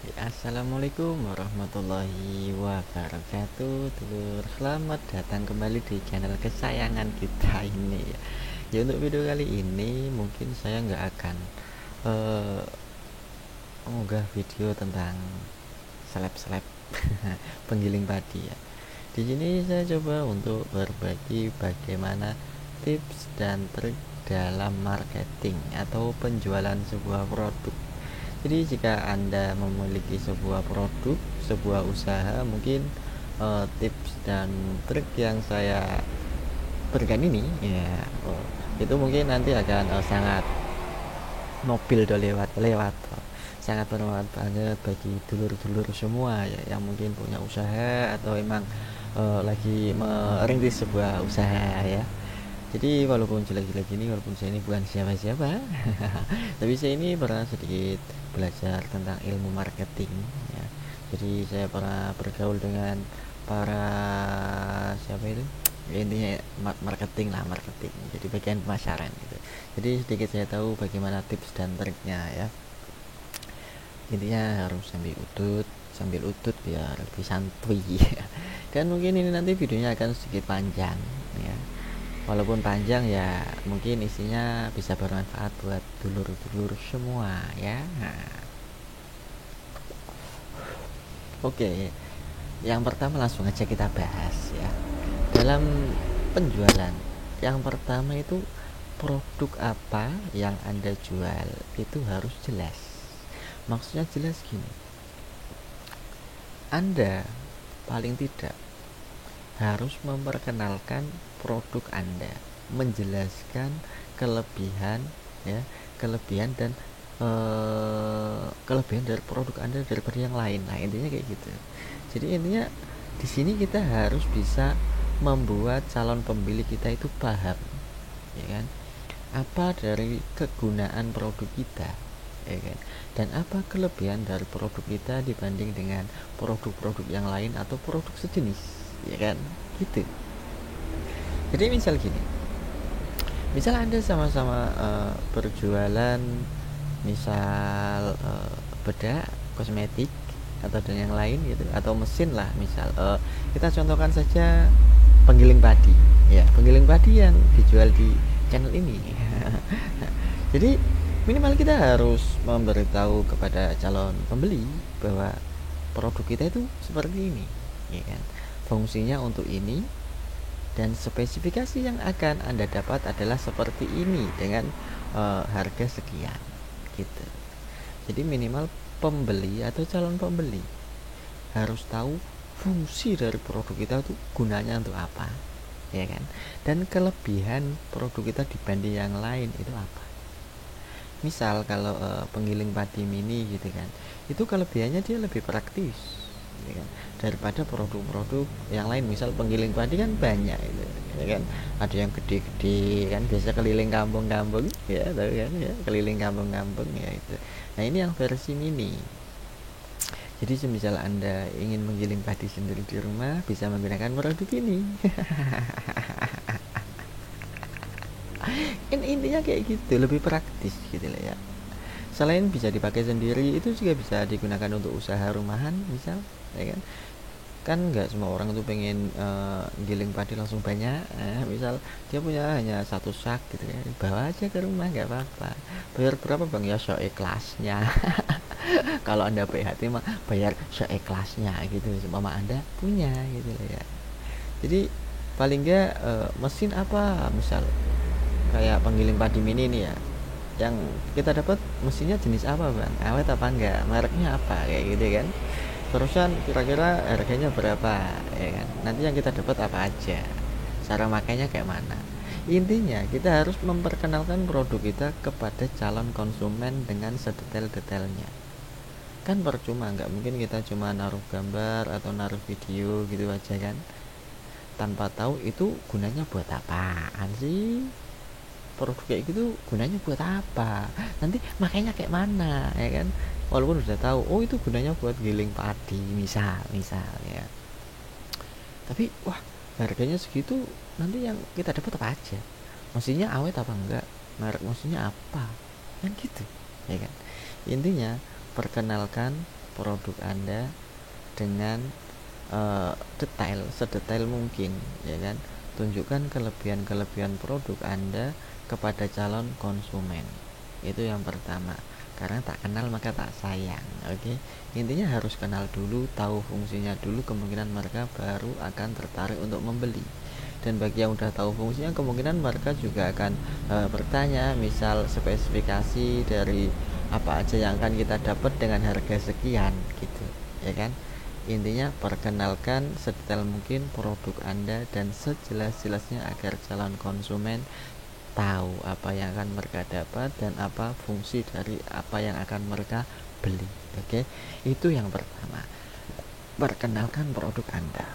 Assalamualaikum warahmatullahi wabarakatuh, Dulur. Selamat datang kembali di channel kesayangan kita ini ya. Untuk video kali ini mungkin saya nggak akan uh, mengunggah video tentang seleb-seleb penggiling padi ya. Di sini saya coba untuk berbagi bagaimana tips dan trik dalam marketing atau penjualan sebuah produk. Jadi jika Anda memiliki sebuah produk, sebuah usaha, mungkin tips dan trik yang saya berikan ini ya, itu mungkin nanti akan sangat mobil do lewat sangat bermanfaat banget bagi dulur-dulur semua ya, yang mungkin punya usaha atau emang lagi merintis sebuah usaha ya. Jadi walaupun jelek-jelek ini, walaupun saya ini bukan siapa-siapa, tapi saya ini pernah sedikit belajar tentang ilmu marketing ya. Jadi saya pernah bergaul dengan para siapa itu, intinya marketing, jadi bagian pemasaran gitu. Jadi sedikit saya tahu bagaimana tips dan triknya ya. Intinya harus sambil utut biar lebih santuy. Dan mungkin ini nanti videonya akan sedikit panjang ya, walaupun panjang ya mungkin isinya bisa bermanfaat buat dulur-dulur semua ya. Oke, yang pertama langsung aja kita bahas ya. Dalam penjualan, yang pertama itu produk apa yang Anda jual itu harus jelas. Maksudnya jelas gini, Anda paling tidak harus memperkenalkan produk Anda, menjelaskan kelebihan ya, kelebihan dan kelebihan dari produk Anda daripada yang lain. Nah, intinya kayak gitu. Jadi intinya di sini kita harus bisa membuat calon pembeli kita itu paham, ya kan? Apa dari kegunaan produk kita, ya kan? Dan apa kelebihan dari produk kita dibanding dengan produk-produk yang lain atau produk sejenis, ya kan? Gitu. Jadi misal gini, misal Anda sama-sama berjualan misal bedak, kosmetik atau dan yang lain gitu, atau mesin lah, misal kita contohkan saja penggiling padi ya, penggiling padi yang dijual di channel ini. Jadi minimal kita harus memberitahu kepada calon pembeli bahwa produk kita itu seperti ini ya kan, fungsinya untuk ini, dan spesifikasi yang akan Anda dapat adalah seperti ini dengan harga sekian gitu. Jadi minimal pembeli atau calon pembeli harus tahu fungsi dari produk kita itu gunanya untuk apa, ya kan, dan kelebihan produk kita dibanding yang lain itu apa. Misal kalau penggiling padi mini gitu kan, itu kelebihannya dia lebih praktis ya kan, daripada produk-produk yang lain. Misal penggiling padi kan banyak itu ya kan, ada yang gede-gede kan, biasa keliling kampung-kampung ya, tahu kan ya, keliling kampung-kampung ya itu. Nah, ini yang versi mini. Jadi semisal Anda ingin menggiling padi sendiri di rumah, bisa menggunakan produk ini. Kan intinya kayak gitu, lebih praktis gitu lah ya. Selain bisa dipakai sendiri, itu juga bisa digunakan untuk usaha rumahan misal, ya kan. Kan nggak semua orang tuh pengen giling padi langsung banyak. Misal dia punya hanya satu sak gitu ya, bawa aja ke rumah nggak apa-apa. Bayar berapa bang? Ya seikhlasnya. Kalau Anda PHT mah bayar seikhlasnya gitu, mama Anda punya gitu lah ya. Jadi paling nggak mesin apa, misal kayak penggiling padi mini nih ya, yang kita dapat mesinnya jenis apa bang, awet apa enggak, mereknya apa, kayak gitu kan. Terusan kira-kira harganya berapa ya kan, nanti yang kita dapat apa aja, cara makainya kayak mana. Intinya kita harus memperkenalkan produk kita kepada calon konsumen dengan sedetail-detailnya. Kan percuma, nggak mungkin kita cuma naruh gambar atau naruh video gitu aja kan, tanpa tahu itu gunanya buat apaan sih, produk kayak gitu gunanya buat apa, nanti makanya kayak mana ya kan. Walaupun udah tahu oh itu gunanya buat giling padi misal ya, tapi wah harganya segitu, nanti yang kita dapat apa aja, mesinnya awet apa enggak, merek mesinnya apa, kan gitu ya kan. Intinya perkenalkan produk Anda dengan sedetail mungkin, ya kan. Tunjukkan kelebihan produk Anda kepada calon konsumen. Itu yang pertama. Karena tak kenal maka tak sayang. Oke. Intinya harus kenal dulu, tahu fungsinya dulu, kemungkinan mereka baru akan tertarik untuk membeli. Dan bagi yang udah tahu fungsinya, kemungkinan mereka juga akan bertanya, misal spesifikasi dari apa aja yang akan kita dapat dengan harga sekian gitu, ya kan. Intinya perkenalkan sedetail mungkin produk Anda dan sejelas-jelasnya agar calon konsumen tahu apa yang akan mereka dapat dan apa fungsi dari apa yang akan mereka beli. Oke, itu yang pertama, perkenalkan produk Anda.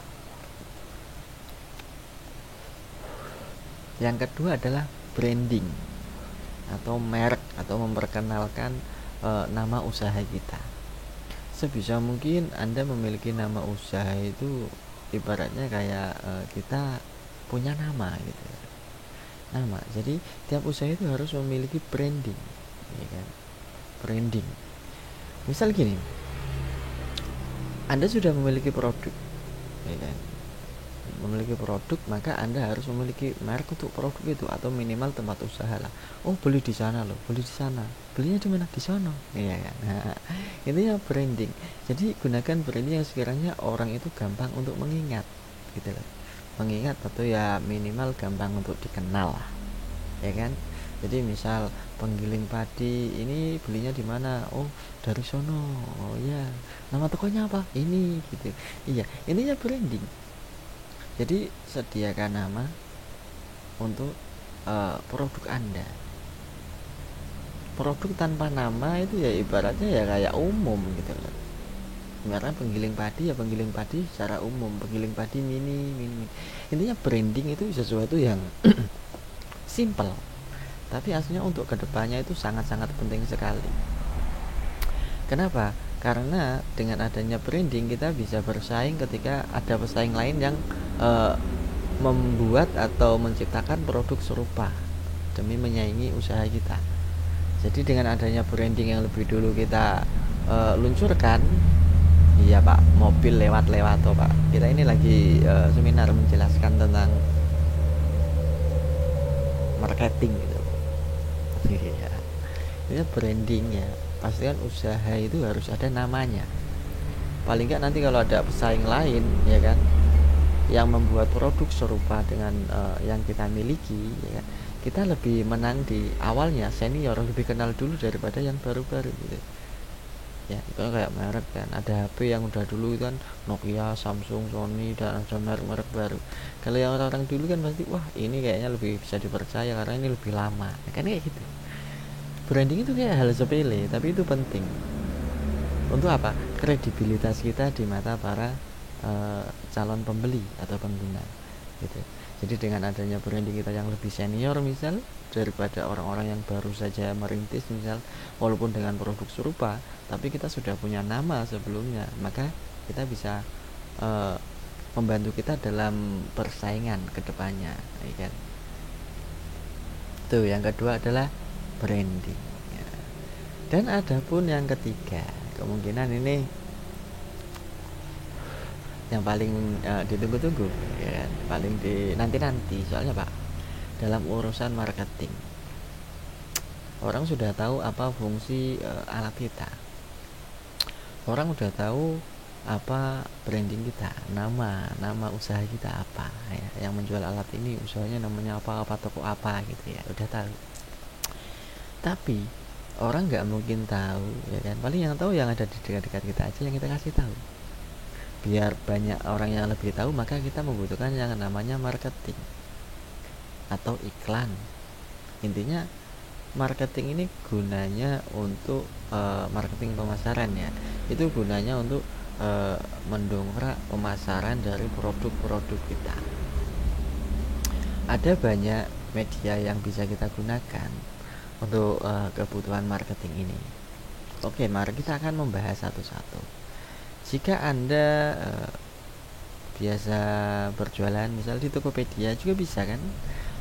Yang kedua adalah branding atau merek, atau memperkenalkan nama usaha kita. Sebisa mungkin Anda memiliki nama usaha itu ibaratnya kayak kita punya nama gitu. Nama. Jadi tiap usaha itu harus memiliki branding, ya kan? Branding. Misal gini, Anda sudah memiliki produk, ya kan? Memiliki produk, maka Anda harus memiliki merek untuk produk itu, atau minimal tempat usaha lah. Oh, beli di sana loh, beli di sana. Belinya di mana? Di sana. Iya kan? Nah, intinya branding. Jadi gunakan branding yang sekiranya orang itu gampang untuk mengingat, gitu loh. Mengingat atau ya minimal gampang untuk dikenal lah, ya kan. Jadi misal penggiling padi ini belinya di mana? Oh, dari sono. Oh ya, nama tokonya apa? Ini gitu. Iya, intinya branding. Jadi sediakan nama untuk produk Anda. Produk tanpa nama itu ya ibaratnya ya kayak umum gitu loh. Karena penggiling padi ya penggiling padi secara umum, penggiling padi mini. Intinya branding itu sesuatu yang simple, tapi aslinya untuk kedepannya itu sangat-sangat penting sekali. Kenapa? Karena dengan adanya branding kita bisa bersaing ketika ada pesaing lain yang membuat atau menciptakan produk serupa demi menyaingi usaha kita. Jadi dengan adanya branding yang lebih dulu kita luncurkan. Iya Pak, mobil lewat toh Pak. Kita ini lagi seminar menjelaskan tentang marketing gitu. Iya. Ini branding ya. Pastikan usaha itu harus ada namanya. Paling nggak nanti kalau ada pesaing lain, ya kan, yang membuat produk serupa dengan yang kita miliki, ya kan, kita lebih menang di awalnya, senior, lebih kenal dulu daripada yang baru-baru gitu. Ya itu kayak merek kan, ada HP yang udah dulu kan Nokia, Samsung, Sony, dan ada merek-merek baru. Kalau yang orang-orang dulu kan pasti wah ini kayaknya lebih bisa dipercaya karena ini lebih lama, ya kan, kayak gitu. Branding itu kayak hal sepele tapi itu penting. Untuk apa? Kredibilitas kita di mata para calon pembeli atau pengguna gitu. Jadi dengan adanya branding kita yang lebih senior misal daripada orang-orang yang baru saja merintis misal, walaupun dengan produk serupa tapi kita sudah punya nama sebelumnya, maka kita bisa membantu kita dalam persaingan kedepannya, ya kan. Tuh yang kedua adalah branding ya. Dan adapun yang ketiga, kemungkinan ini yang paling ditunggu-tunggu ya, paling nanti soalnya Pak, dalam urusan marketing orang sudah tahu apa fungsi alat kita, orang udah tahu apa branding kita, nama usaha kita apa ya, yang menjual alat ini usahanya namanya apa toko apa gitu ya, udah tahu. Tapi orang nggak mungkin tahu ya kan, paling yang tahu yang ada di dekat-dekat kita aja yang kita kasih tahu. Biar banyak orang yang lebih tahu, maka kita membutuhkan yang namanya marketing atau iklan. Intinya marketing ini gunanya untuk marketing pemasaran ya. Itu gunanya untuk mendongkrak pemasaran dari produk-produk kita. Ada banyak media yang bisa kita gunakan untuk kebutuhan marketing ini. Oke, mari kita akan membahas satu-satu. Jika Anda biasa berjualan misal di Tokopedia juga bisa kan,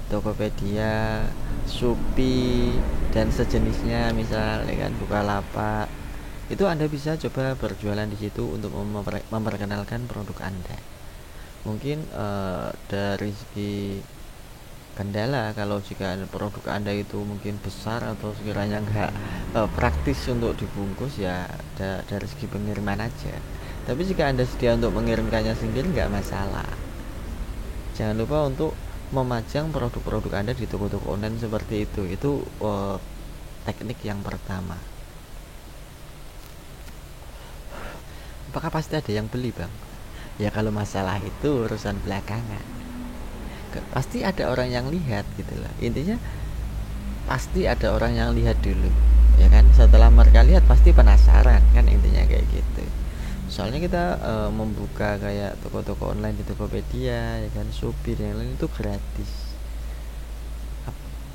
Tokopedia, Shopee dan sejenisnya misal ya kan, Bukalapak, Itu Anda bisa coba berjualan di situ untuk memperkenalkan produk Anda. Mungkin dari segi kendala, kalau jika produk Anda itu mungkin besar atau sekiranya nggak praktis untuk dibungkus, ya dari segi pengiriman aja. Tapi jika Anda sedia untuk mengirimkannya sendiri, nggak masalah. Jangan lupa untuk memajang produk-produk Anda di toko-toko online seperti itu. Itu teknik yang pertama. Apakah pasti ada yang beli, Bang? Ya kalau masalah itu urusan belakangan. Pasti ada orang yang lihat gitu loh. Intinya pasti ada orang yang lihat dulu, ya kan? Setelah mereka lihat pasti penasaran kan, intinya kayak gitu. Soalnya kita membuka kayak toko-toko online di Tokopedia, ya kan, Shopee dan lain-lain itu gratis.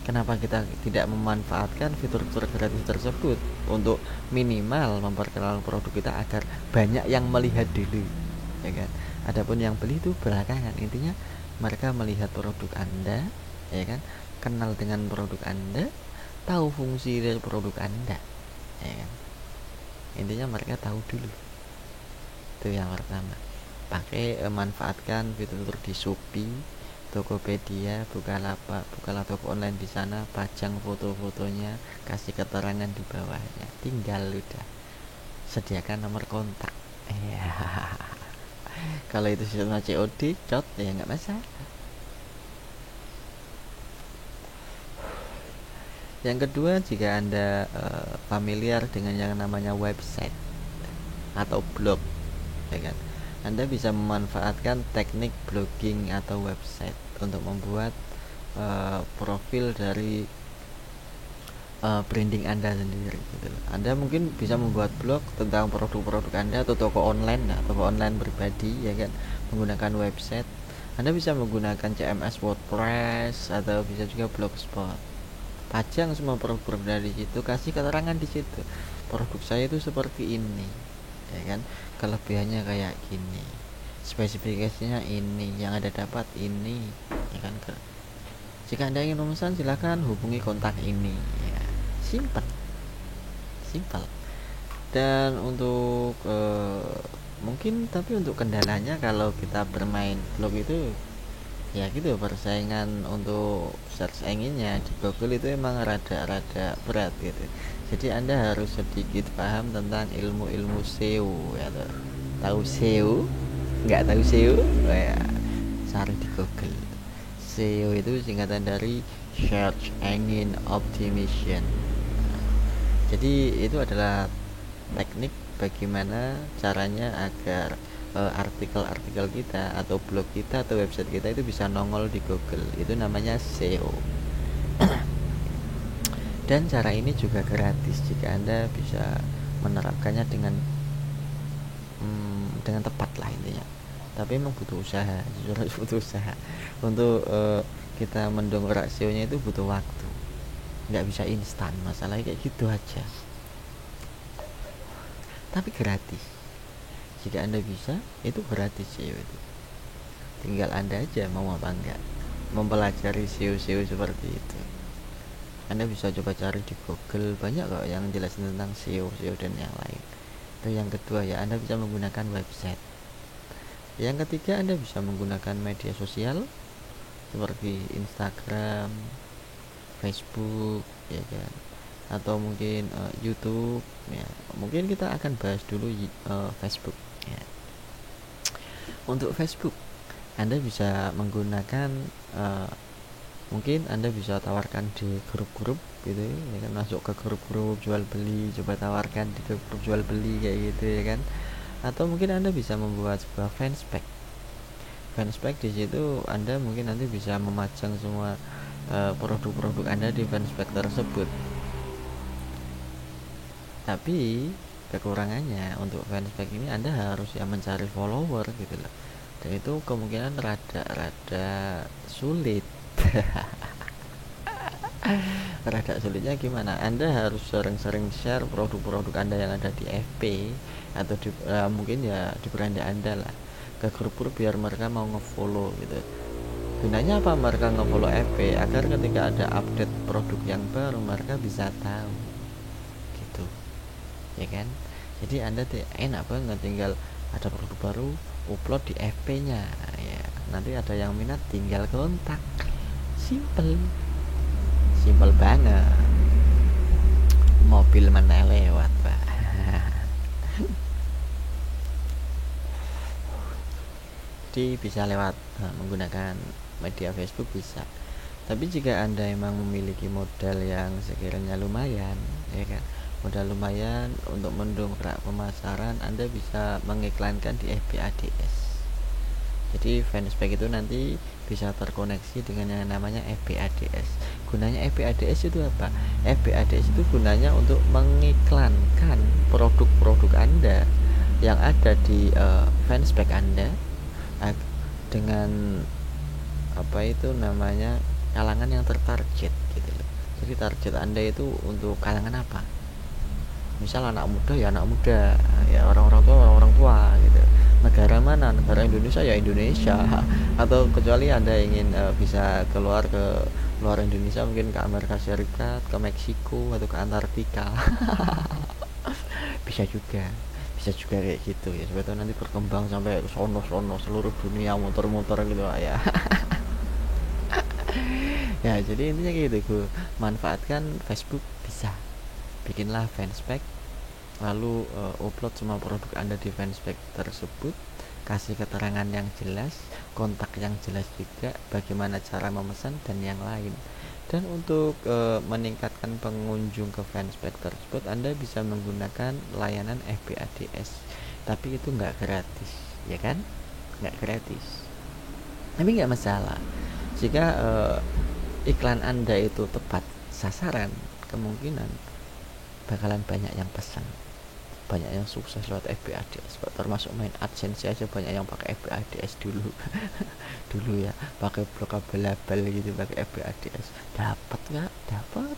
Kenapa kita tidak memanfaatkan fitur-fitur gratis tersebut untuk minimal memperkenalkan produk kita agar banyak yang melihat dulu, ya kan? Adapun yang beli itu belakangan. Intinya mereka melihat produk Anda, ya kan, kenal dengan produk Anda, tahu fungsi dari produk Anda, ya kan. Intinya mereka tahu dulu. Itu yang pertama. Pakai manfaatkan fitur-fitur di Shopee, Tokopedia, Bukalapak, toko online di sana, pajang foto-fotonya, kasih keterangan di bawahnya. Tinggal udah sediakan nomor kontak. Ya. Kalau itu sistem COD, cot ya nggak masalah. Yang kedua, jika Anda familiar dengan yang namanya website atau blog, ya kan, Anda bisa memanfaatkan teknik blogging atau website untuk membuat profil dari branding Anda sendiri gitu. Anda mungkin bisa membuat blog tentang produk-produk Anda atau toko online pribadi, ya kan, menggunakan website. Anda bisa menggunakan CMS WordPress atau bisa juga Blogspot. Pajang semua produk dari situ, kasih keterangan di situ. Produk saya itu seperti ini, ya kan, kelebihannya kayak gini, spesifikasinya ini, yang Anda dapat ini, ya kan. Jika Anda ingin memesan, silakan hubungi kontak ini, ya. Simple. Dan untuk mungkin, tapi untuk kendalanya kalau kita bermain blog itu, ya gitu, persaingan untuk search engine-nya di Google itu emang rada-rada berat gitu. Jadi Anda harus sedikit paham tentang ilmu-ilmu SEO, ya. Tahu SEO? Nggak tahu SEO? Oh, ya, cari di Google. SEO itu singkatan dari Search Engine Optimization. Jadi itu adalah teknik bagaimana caranya agar artikel-artikel kita atau blog kita atau website kita itu bisa nongol di Google. Itu namanya SEO. Dan cara ini juga gratis jika Anda bisa menerapkannya dengan tepat lah intinya. Tapi memang butuh usaha, jujur aja butuh usaha. Untuk kita mendongkrak SEO-nya itu butuh waktu. Nggak bisa instan, masalahnya kayak gitu aja. Tapi gratis. Jika Anda bisa, itu gratis SEO itu. Tinggal Anda aja mau apa enggak mempelajari SEO seperti itu. Anda bisa coba cari di Google, banyak kok yang jelasin tentang SEO dan yang lain. Itu yang kedua, ya, Anda bisa menggunakan website. Yang ketiga, Anda bisa menggunakan media sosial seperti Instagram, Facebook, ya kan, atau mungkin YouTube, ya. Mungkin kita akan bahas dulu Facebook, ya. Untuk Facebook, Anda bisa menggunakan mungkin Anda bisa tawarkan di grup-grup gitu, ya kan, masuk ke grup-grup jual beli, coba tawarkan di grup jual beli kayak gitu, ya kan. Atau mungkin Anda bisa membuat sebuah fanspage di situ. Anda mungkin nanti bisa memajang semua produk-produk Anda di fanspage tersebut. Tapi kekurangannya untuk fanspage ini Anda harus ya mencari follower gitu loh, dan itu kemungkinan rada sulit. Rada sulitnya gimana? Anda harus sering-sering share produk-produk Anda yang ada di FB atau di mungkin ya di brand Anda lah ke grup-grup biar mereka mau ngefollow gitu. Gunanya apa mereka ngefollow FB? Agar ketika ada update produk yang baru mereka bisa tahu gitu, ya kan. Jadi Anda enak banget, tinggal ada produk baru upload di FP nya ya, nanti ada yang minat tinggal kontak. Simple banget. Mobil mana lewat Pak. Jadi bisa lewat menggunakan media Facebook bisa. Tapi jika Anda emang memiliki modal yang sekiranya lumayan, ya kan, modal lumayan untuk mendongkrak pemasaran, Anda bisa mengiklankan di FB ADS. Jadi fanspage itu nanti bisa terkoneksi dengan yang namanya FB ADS. Gunanya FB ADS itu apa? FB ADS itu gunanya untuk mengiklankan produk-produk Anda yang ada di fanspage Anda dengan apa itu namanya kalangan yang tertarget gitu loh. Jadi target Anda itu untuk kalangan apa? Misal anak muda ya anak muda, ya orang-orang tua gitu. Negara mana? Negara Indonesia ya Indonesia. Atau kecuali Anda ingin bisa keluar ke luar Indonesia, mungkin ke Amerika Serikat, ke Meksiko atau ke Antartika. bisa juga kayak gitu ya, supaya nanti berkembang sampai sono seluruh dunia muter-muter gitu ya. Ya jadi intinya gitu, gue manfaatkan Facebook, bisa bikinlah fanspage, lalu upload semua produk Anda di fanspage tersebut, kasih keterangan yang jelas, kontak yang jelas juga, bagaimana cara memesan dan yang lain. Dan untuk meningkatkan pengunjung ke fanspage tersebut, Anda bisa menggunakan layanan FB ADS, tapi itu nggak gratis, ya kan? Nggak gratis, tapi nggak masalah jika iklan Anda itu tepat sasaran, kemungkinan bakalan banyak yang pesan, banyak yang sukses lewat FB ADS. Termasuk main AdSense aja banyak yang pakai FB ADS dulu. Dulu ya pakai blok abal-abal gitu, pakai FB ADS. Dapat nggak? Dapat.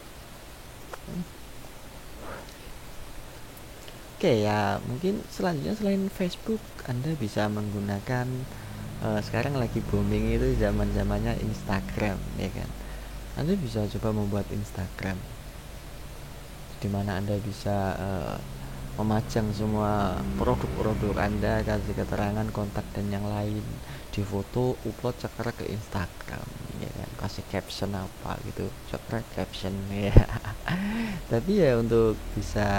Oke ya, mungkin selanjutnya selain Facebook, Anda bisa menggunakan sekarang lagi booming itu zaman-zamannya Instagram, ya kan? Anda bisa coba membuat Instagram di mana Anda bisa memajang semua produk-produk Anda, kasih keterangan, kontak dan yang lain, di foto, upload cekrek ke Instagram, ya kan? Kasih caption apa gitu, cekrek caption ya. Tapi ya untuk bisa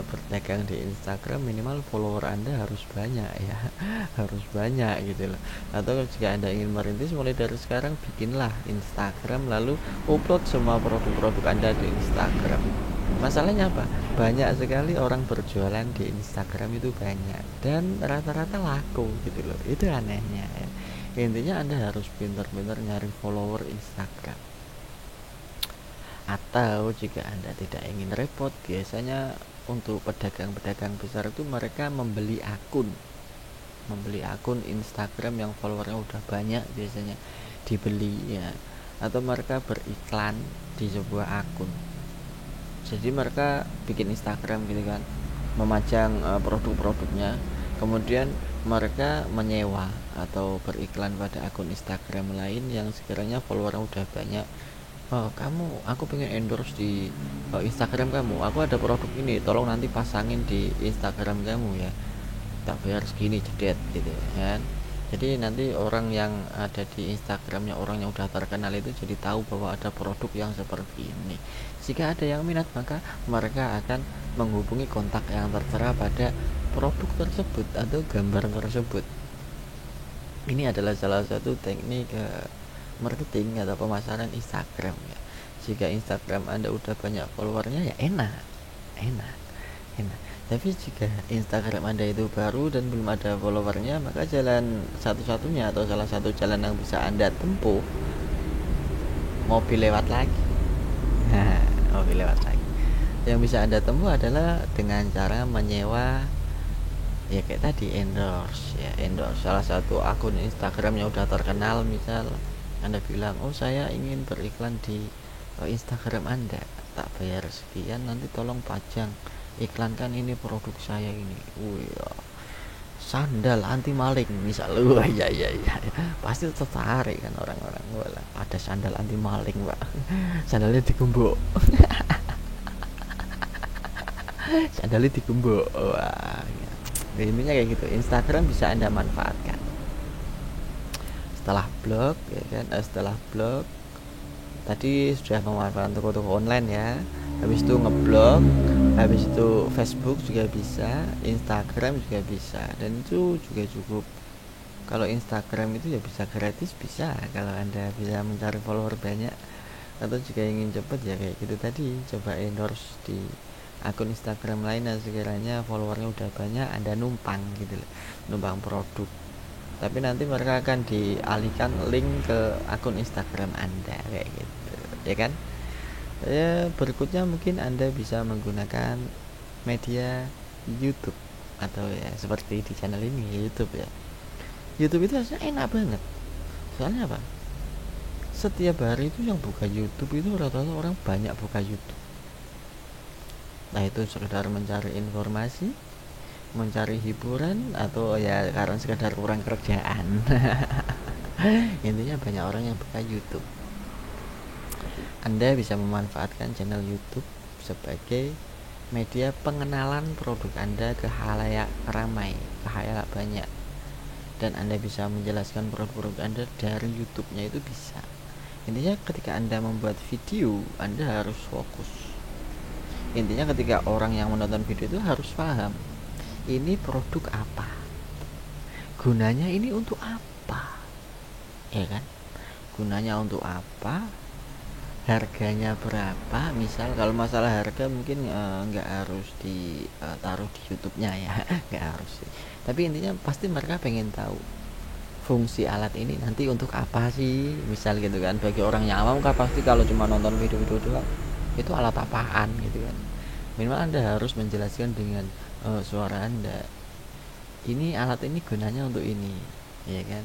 berdagang di Instagram, minimal follower Anda harus banyak ya. Harus banyak gitu loh. Atau jika Anda ingin merintis, mulai dari sekarang bikinlah Instagram, lalu upload semua produk-produk Anda di Instagram. Masalahnya apa? Banyak sekali orang berjualan di Instagram itu, banyak, dan rata-rata laku gitu loh. Itu anehnya ya. Intinya Anda harus pintar-pintar nyari follower Instagram. Atau jika Anda tidak ingin repot, biasanya untuk pedagang-pedagang besar itu mereka membeli akun Instagram yang followernya udah banyak, biasanya dibeli ya, atau mereka beriklan di sebuah akun. Jadi mereka bikin Instagram gitu kan, memajang produk-produknya, kemudian mereka menyewa atau beriklan pada akun Instagram lain yang sekiranya followernya udah banyak. Aku pengen endorse di Instagram kamu, aku ada produk ini, tolong nanti pasangin di Instagram kamu ya, tak bayar segini, cedet gitu kan. Jadi nanti orang yang ada di Instagramnya orang yang udah terkenal itu jadi tahu bahwa ada produk yang seperti ini. Jika ada yang minat, maka mereka akan menghubungi kontak yang tertera pada produk tersebut atau gambar tersebut. Ini adalah salah satu teknik marketing atau pemasaran Instagram ya. Jika Instagram Anda udah banyak followernya ya enak. Tapi jika Instagram Anda itu baru dan belum ada followernya, maka jalan satu-satunya atau salah satu jalan yang bisa Anda tempuh, mobil lewat lagi. Mobil lewat lagi. Yang bisa Anda tempuh adalah dengan cara menyewa, ya kayak tadi, endorse salah satu akun Instagram yang udah terkenal. Misal Anda bilang, saya ingin beriklan di Instagram Anda, tak bayar sekian, nanti tolong pajang, iklankan ini produk saya ini. Sandal anti maling misal. Ya pasti tertarik kan orang-orang. Ada sandal anti maling Pak. Sandalnya digembok. sandalnya digembok. Wah, ya. Intinya kayak gitu. Instagram bisa Anda manfaatkan. Setelah blog ya kan, setelah blog tadi sudah memanfaatkan toko-toko online ya, habis itu ngeblog, habis itu Facebook juga bisa, Instagram juga bisa, dan itu juga cukup. Kalau Instagram itu ya bisa gratis, bisa kalau Anda bisa mencari follower banyak, atau jika ingin cepet ya kayak gitu tadi, coba endorse di akun Instagram lain. Nah sekiranya followernya udah banyak, Anda numpang gitu loh, numpang produk, tapi nanti mereka akan dialihkan link ke akun Instagram Anda kayak gitu ya kan. Ya, berikutnya mungkin Anda bisa menggunakan media YouTube, atau ya seperti di channel ini YouTube ya. YouTube itu rasanya enak banget, soalnya apa, setiap hari itu yang buka YouTube itu rata-rata orang banyak buka YouTube. Nah itu sekedar mencari informasi, mencari hiburan, atau ya karena sekedar kurang kerjaan. Intinya banyak orang yang buka YouTube. Anda bisa memanfaatkan channel YouTube sebagai media pengenalan produk Anda ke khalayak ramai, ke khalayak banyak, dan Anda bisa menjelaskan produk-produk Anda dari YouTube-nya itu bisa. Intinya ketika Anda membuat video, Anda harus fokus. Intinya ketika orang yang menonton video itu harus paham, ini produk apa, gunanya ini untuk apa, ya kan? Gunanya untuk apa, harganya berapa. Misal kalau masalah harga mungkin nggak harus ditaruh di YouTube-nya ya, nggak harus sih. Tapi intinya pasti mereka pengen tahu fungsi alat ini nanti untuk apa sih, misal gitu kan. Bagi orang yang awam kan pasti kalau cuma nonton video-video doang, itu alat apaan gitu kan. Minimal Anda harus menjelaskan dengan suara Anda, ini alat ini gunanya untuk ini, ya kan.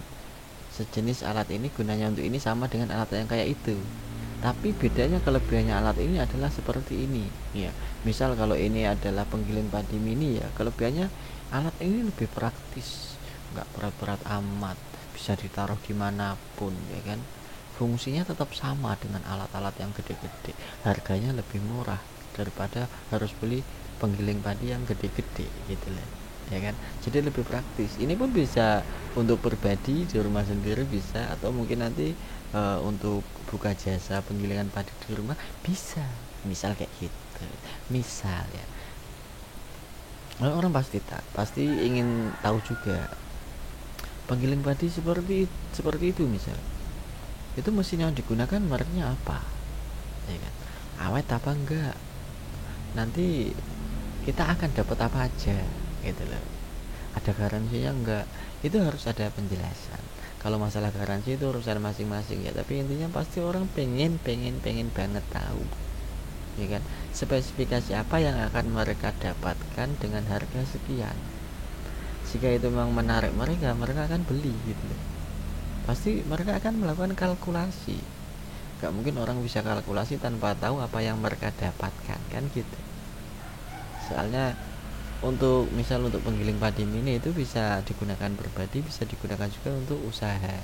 Sejenis alat ini gunanya untuk ini, sama dengan alat yang kayak itu, tapi bedanya kelebihannya alat ini adalah seperti ini ya. Misal kalau ini adalah penggiling padi mini ya, kelebihannya alat ini lebih praktis, nggak berat-berat amat, bisa ditaruh dimanapun ya kan. Fungsinya tetap sama dengan alat-alat yang gede-gede, harganya lebih murah daripada harus beli penggiling padi yang gede-gede gitu lah ya kan. Jadi lebih praktis. Ini pun bisa untuk pribadi di rumah sendiri bisa, atau mungkin nanti untuk buka jasa penggilingan padi di rumah bisa, misal kayak gitu. Misal ya, orang pasti ingin tahu juga penggiling padi seperti itu. Misal itu mesin yang digunakan mereknya apa, ya kan, awet apa enggak, nanti kita akan dapat apa aja gitu loh, ada garansinya enggak, itu harus ada penjelasan. Kalau masalah garansi itu urusan masing-masing ya, tapi intinya pasti orang pengen banget tahu ya kan, spesifikasi apa yang akan mereka dapatkan dengan harga sekian. Jika itu memang menarik mereka akan beli gitu loh. Pasti mereka akan melakukan kalkulasi. Gak mungkin orang bisa kalkulasi tanpa tahu apa yang mereka dapatkan kan gitu. Soalnya untuk penggiling padi mini itu bisa digunakan pribadi, bisa digunakan juga untuk usaha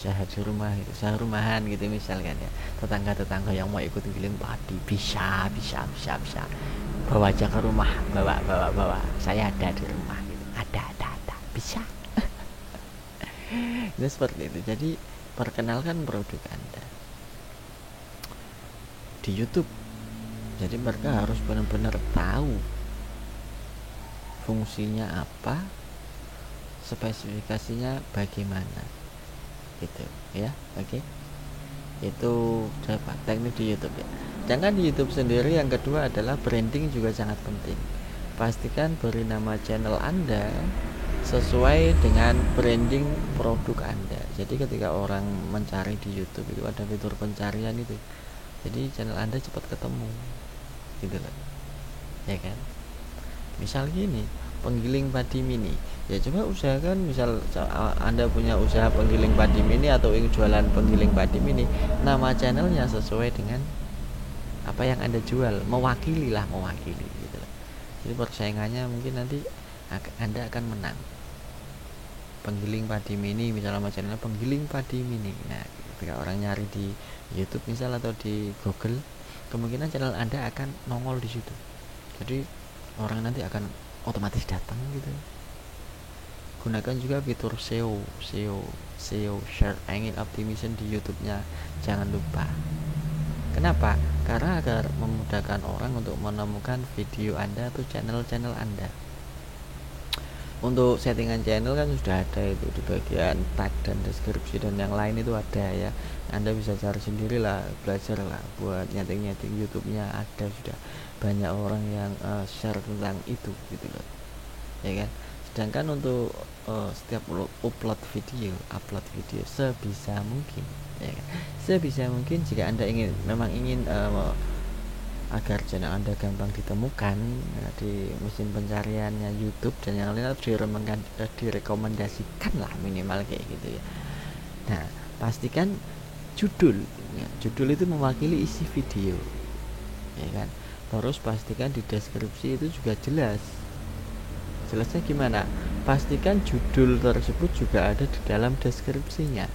di rumah gitu, usaha rumahan gitu misalkan ya. Tetangga yang mau ikut giling padi bisa bawa aja ke rumah, bawa, saya ada di rumah gitu, ada bisa. Itu seperti itu. Jadi perkenalkan produk Anda di YouTube. Jadi mereka harus benar-benar tahu fungsinya apa, spesifikasinya bagaimana gitu ya. Oke, itu coba teknik di YouTube ya. Jangan di YouTube sendiri. Yang kedua adalah branding juga sangat penting. Pastikan beri nama channel Anda sesuai dengan branding produk Anda. Jadi ketika orang mencari di YouTube itu ada fitur pencarian itu, jadi channel Anda cepat ketemu gitu loh ya kan. Misal gini, penggiling padi mini ya, coba usahakan misal Anda punya usaha penggiling padi mini atau ingin jualan penggiling padi mini, nama channelnya sesuai dengan apa yang Anda jual, mewakili gitu loh. Jadi persaingannya mungkin nanti Anda akan menang. Penggiling padi mini misalnya, nama channelnya penggiling padi mini. Nah ketika orang nyari di YouTube misal atau di Google, kemungkinan channel Anda akan nongol di situ Jadi orang nanti akan otomatis datang gitu. Gunakan juga fitur SEO Search Engine Optimization di YouTube-nya, jangan lupa. Kenapa? Karena agar memudahkan orang untuk menemukan video Anda atau channel-channel Anda. Untuk settingan channel kan sudah ada itu di bagian tag dan deskripsi dan yang lain itu ada ya. Anda bisa cari sendiri lah, belajar lah buat nyeting YouTube-nya, ada sudah banyak orang yang share tentang itu gitu loh. Ya kan? Sedangkan untuk setiap upload video sebisa mungkin ya kan? Sebisa mungkin jika Anda memang ingin agar channel Anda gampang ditemukan di mesin pencariannya YouTube dan yang lain, direkomendasikan lah minimal kayak gitu ya. Nah, pastikan judul itu mewakili isi video ya kan. Terus pastikan di deskripsi itu juga jelasnya gimana, pastikan judul tersebut juga ada di dalam deskripsinya,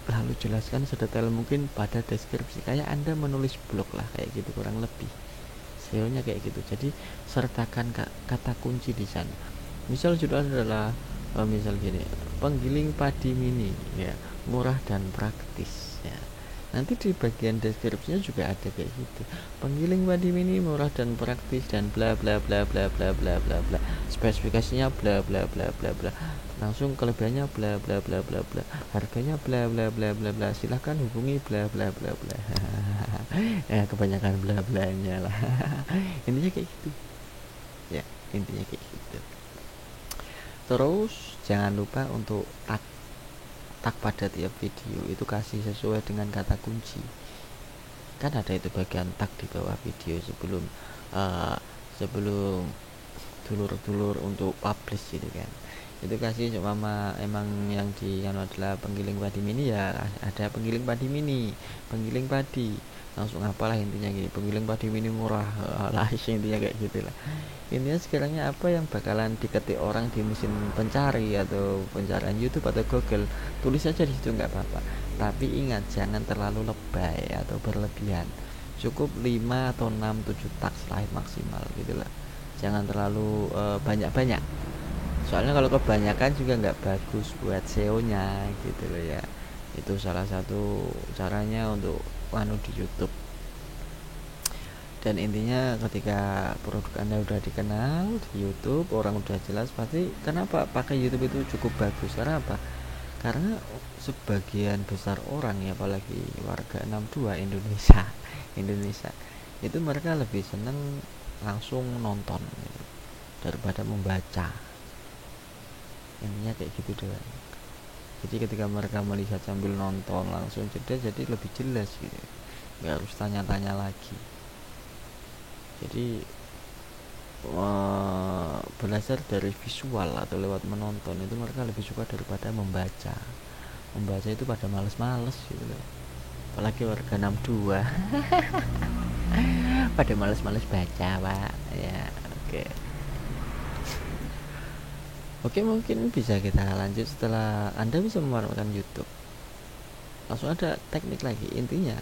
lalu jelaskan sedetail mungkin pada deskripsi, kayak Anda menulis blog lah kayak gitu kurang lebih. SEO nya kayak gitu. Jadi sertakan kata kunci di sana. Misal judul adalah misal gini, penggiling padi mini ya, murah dan praktis ya. Nanti di bagian deskripsinya juga ada kayak gitu, penggiling padi mini murah dan praktis dan bla bla bla bla bla bla bla bla, spesifikasinya bla bla bla bla bla, langsung kelebihannya bla bla bla bla bla, harganya bla bla bla bla bla, silahkan hubungi bla bla bla bla. Kebanyakan bla blanya lah. Intinya kayak gitu ya, intinya kayak gitu. Terus jangan lupa untuk tag pada tiap video itu kasih sesuai dengan kata kunci. Kan ada itu bagian tag di bawah video sebelum dulur-dulur untuk publish gitu kan. Itu kasih cuma emang yang adalah penggiling padi mini ya, ada penggiling padi mini, penggiling padi, langsung apalah intinya gini, penggiling padi mini murah lah, intinya kayak gitulah. Intinya sekiranya apa yang bakalan diketik orang di mesin pencari atau pencarian YouTube atau Google, tulis aja di situ nggak apa-apa. Tapi ingat jangan terlalu lebay atau berlebihan. Cukup 5 atau 6 7 tag lah maksimal gitu lah. Jangan terlalu banyak-banyak. Soalnya kalau kebanyakan juga nggak bagus buat SEO-nya gitu loh ya. Itu salah satu caranya untuk di YouTube. Dan intinya ketika produk Anda udah dikenal di YouTube, orang udah jelas, pasti kenapa pakai YouTube itu cukup bagus, karena apa? Karena sebagian besar orang ya, apalagi warga 62 Indonesia itu mereka lebih seneng langsung nonton gitu, daripada membaca. Intinya kayak gitu doang. Jadi ketika mereka melihat sambil nonton langsung jeda, jadi lebih jelas gitu, nggak harus tanya-tanya lagi. Jadi belajar dari visual atau lewat menonton itu mereka lebih suka daripada membaca itu pada males-males gitu loh, apalagi warga 62 pada males-males baca pak ya. Oke, mungkin bisa kita lanjut setelah Anda bisa memanfaatkan YouTube. Langsung ada teknik lagi, intinya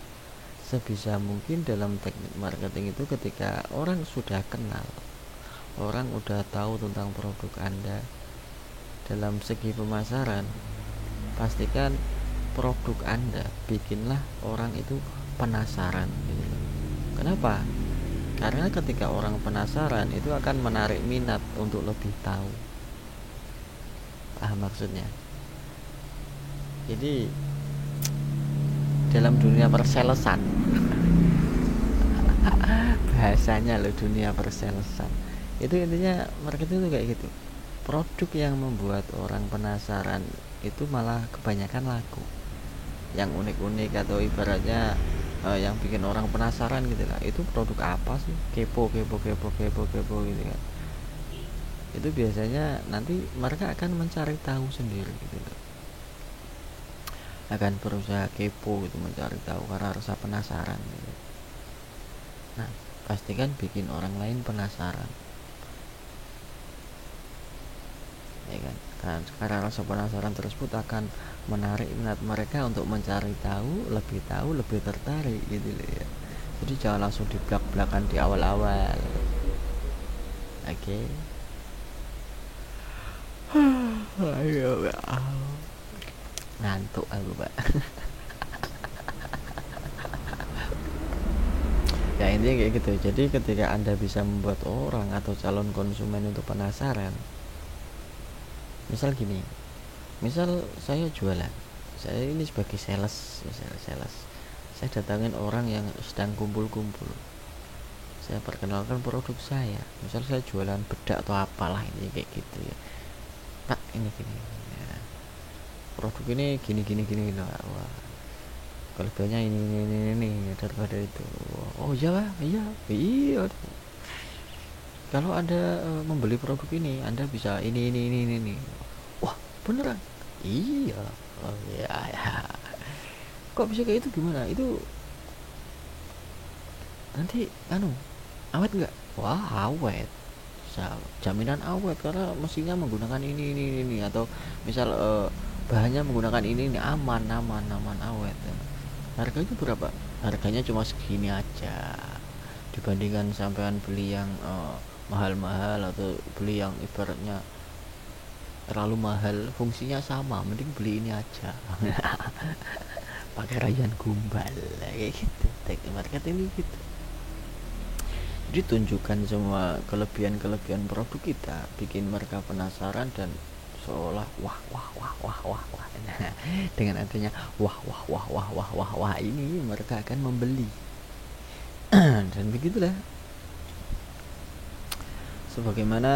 sebisa mungkin dalam teknik marketing itu ketika orang sudah kenal, orang udah tahu tentang produk Anda, dalam segi pemasaran pastikan produk Anda bikinlah orang itu penasaran gitu. Kenapa? Karena ketika orang penasaran itu akan menarik minat untuk lebih tahu. Maksudnya jadi dalam dunia perselesan bahasanya loh, dunia perselesan itu intinya marketing itu kayak gitu. Produk yang membuat orang penasaran itu malah kebanyakan laku, yang unik-unik atau ibaratnya yang bikin orang penasaran gitu lah, itu produk apa sih, kepo gitu kan. Itu biasanya nanti mereka akan mencari tahu sendiri gitu loh, akan berusaha kepo gitu, mencari tahu karena rasa penasaran gitu. Nah, pastikan bikin orang lain penasaran ya kan, karena rasa penasaran tersebut akan menarik minat mereka untuk mencari tahu, lebih tertarik gitu loh ya. Jadi jangan langsung di belak-belakan di awal-awal Oke. Ayo, ngantuk aku, Pak. Ya intinya kayak gitu. Jadi ketika Anda bisa membuat orang atau calon konsumen itu penasaran, misal gini, misal saya jualan, saya ini sebagai sales, saya datangin orang yang sedang kumpul-kumpul, saya perkenalkan produk saya, misal saya jualan bedak atau apalah, ini kayak gitu ya, Pak ini gini ya, produk ini gini loh. Wah, kelebihannya ini daripada itu. Oh iya Pak, iya, kalau Anda membeli produk ini Anda bisa ini. Wah beneran? Iya. Oh ya. Kok bisa kayak itu, gimana itu, nanti awet nggak? Wah awet, jaminan awet karena mesinnya menggunakan ini, atau misal bahannya menggunakan ini aman awet. Harganya berapa? Harganya cuma segini aja, dibandingkan sampean beli yang mahal-mahal atau beli yang ibaratnya terlalu mahal, fungsinya sama, mending beli ini aja. Pakai rayuan gombal kayak gitu, teknik marketing gitu. Jadi tunjukkan semua kelebihan produk kita, bikin mereka penasaran dan seolah wah. Nah, dengan adanya wah ini mereka akan membeli. Dan begitulah, sebagaimana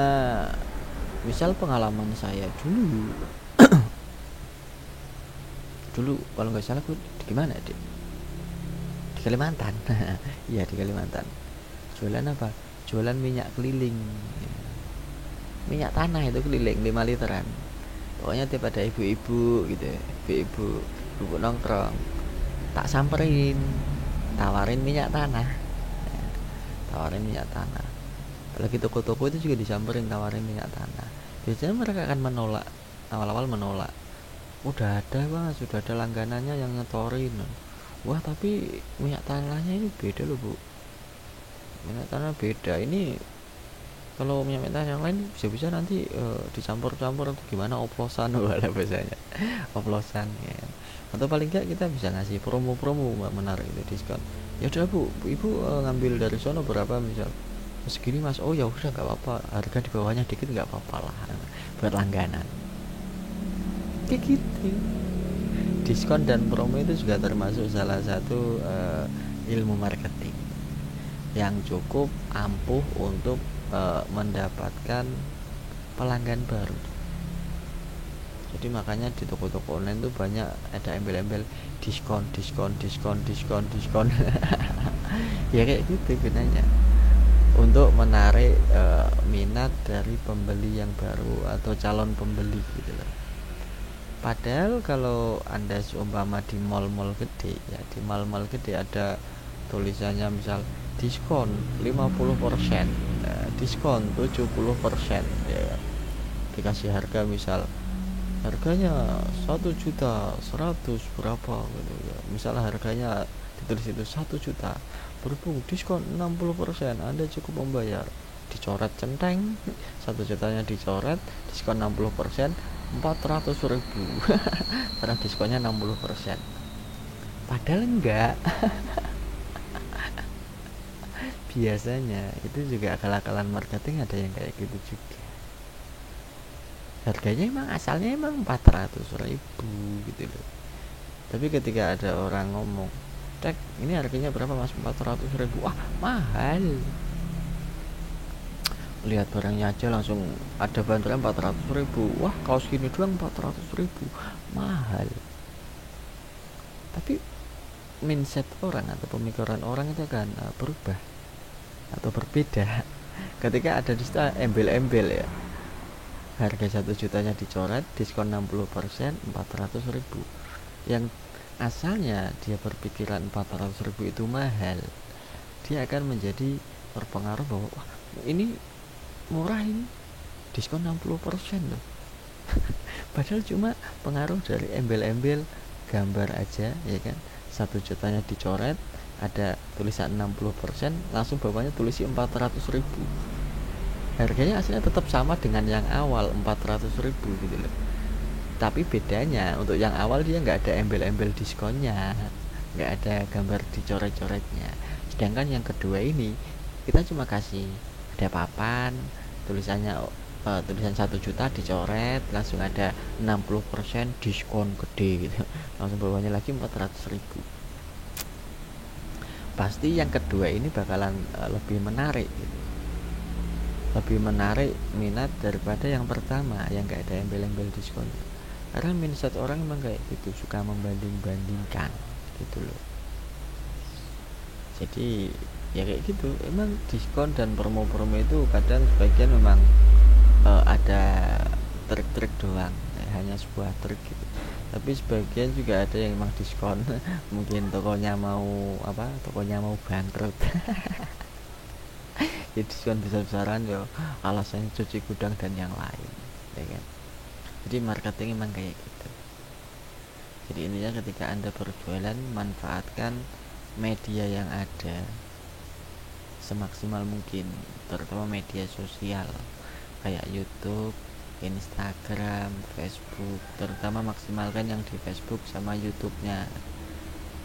misal pengalaman saya dulu kalau nggak salah, di mana di Kalimantan. Iya di Kalimantan. Jualan apa? Jualan minyak keliling, minyak tanah itu keliling 5 literan. Pokoknya tiap ada ibu-ibu gitu, ibu nongkrong, tak samperin, tawarin minyak tanah. Apalagi toko-toko itu juga disamperin, tawarin minyak tanah. Biasanya mereka akan menolak, awal-awal menolak. Sudah ada langganannya yang ngetorin. Wah tapi minyak tanahnya ini beda loh bu, minyak tanah beda ini, kalau minyak tanah yang lain bisa nanti dicampur-campur atau gimana, oplosan wala biasanya. Oplosan ya. Atau paling enggak kita bisa ngasih promo-promo menarik itu, diskon. Ya udah bu, ibu ngambil dari sono berapa misal, segini mas, oh ya udah nggak apa-apa, harga di bawahnya dikit nggak apa-apa lah, buat langganan kayak gitu. Diskon dan promo itu juga termasuk salah satu ilmu marketing yang cukup ampuh untuk mendapatkan pelanggan baru. Jadi makanya di toko-toko online tuh banyak ada embel-embel diskon. Ya kayak gitu gunanya, untuk menarik minat dari pembeli yang baru atau calon pembeli gitu loh. Padahal kalau Anda seumpama di mall-mall gede ya, di mall-mall gede ada tulisannya misal diskon 50%, diskon 70%, ya. Dikasih harga misal harganya 1.100.000 berapa gitu ya. Misal harganya ditulis itu 1 juta, berhubung diskon 60%, Anda cukup membayar, dicoret centeng 1 jutanya dicoret, diskon 60%, 400.000. Karena diskonnya 60%. Padahal enggak. Biasanya itu juga akal-akalan marketing, ada yang kayak gitu juga. Harganya emang asalnya 400.000 gitu loh. Tapi ketika ada orang ngomong, "Cek, ini harganya berapa mas?" 400.000. Wah, mahal. Lihat barangnya aja langsung ada bantuan 400.000. Wah kaos gini doang 400.000, mahal. Tapi mindset orang atau pemikiran orang itu akan berubah atau berbeda ketika ada di situ embel-embel ya, harga 1 jutanya dicoret, diskon 60%, 400.000. Yang asalnya dia berpikiran 400.000 itu mahal, dia akan menjadi terpengaruh bahwa wah ini murah, ini diskon 60% loh. Padahal cuma pengaruh dari embel-embel gambar aja ya kan, 1 jutanya dicoret, ada tulisan 60%, langsung bawahnya tulisi 400.000. harganya aslinya tetap sama dengan yang awal 400.000 gitu loh, tapi bedanya untuk yang awal dia nggak ada embel-embel diskonnya, nggak ada gambar dicoret-coretnya. Sedangkan yang kedua ini kita cuma kasih ada papan tulisannya, tulisan 1 juta dicoret langsung ada 60% diskon gede gitu, langsung bawahnya lagi 400.000. Pasti yang kedua ini bakalan lebih menarik gitu, lebih menarik minat daripada yang pertama yang nggak ada embel-embel diskon, karena mindset orang emang kayak gitu, suka membanding-bandingkan gitu loh. Jadi ya kayak gitu, emang diskon dan promo-promo itu kadang sebagian memang ada trik-trik doang, hanya sebuah trik gitu, tapi sebagian juga ada yang emang diskon mungkin tokonya mau bangkrut ya diskon besar-besaran yo alasannya cuci gudang dan yang lain, ya kan. Jadi marketing emang kayak gitu. Jadi intinya ketika Anda berjualan, manfaatkan media yang ada semaksimal mungkin, terutama media sosial kayak YouTube, Instagram, Facebook. Terutama maksimalkan yang di Facebook sama YouTube-nya.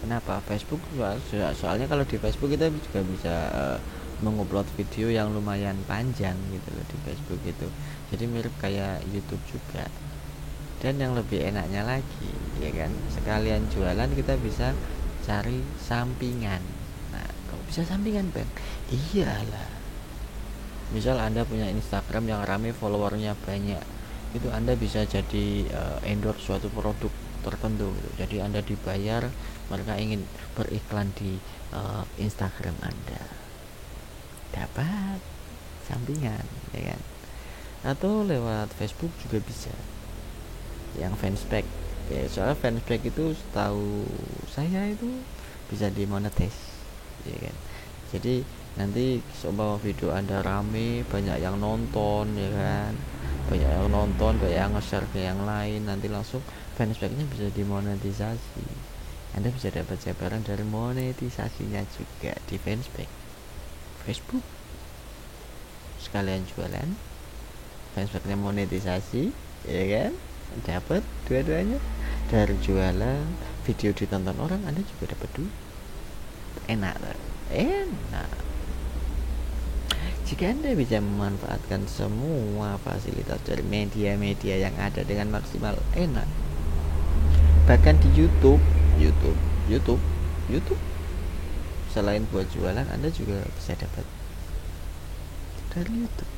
Kenapa? Facebook soalnya kalau di Facebook kita juga bisa mengupload video yang lumayan panjang gitu loh di Facebook itu. Jadi mirip kayak YouTube juga. Dan yang lebih enaknya lagi, ya kan, sekalian jualan kita bisa cari sampingan. Nah, kok bisa sampingan, Bang? Iyalah, misal Anda punya Instagram yang rame, followernya banyak, itu Anda bisa jadi endorse suatu produk tertentu gitu. Jadi Anda dibayar, mereka ingin beriklan di Instagram Anda, dapat sampingan, ya kan. Atau lewat Facebook juga bisa, yang fanspage ya, soalnya fanspage itu setahu saya itu bisa dimonetize, ya kan. Jadi nanti seumpama video Anda rame, banyak yang nonton, ya kan, banyak yang nonton, banyak yang nge-share ke yang lain, nanti langsung fanspage-nya bisa dimonetisasi. Anda bisa dapat sebaran dari monetisasinya juga di fanspage Facebook. Sekalian jualan, fanspage-nya monetisasi, ya kan, dapat dua-duanya. Dari jualan, video ditonton orang, Anda juga dapat duit. Enak. Jika Anda bisa memanfaatkan semua fasilitas dari media-media yang ada dengan maksimal, enak. Bahkan di YouTube selain buat jualan, Anda juga bisa dapat dari YouTube.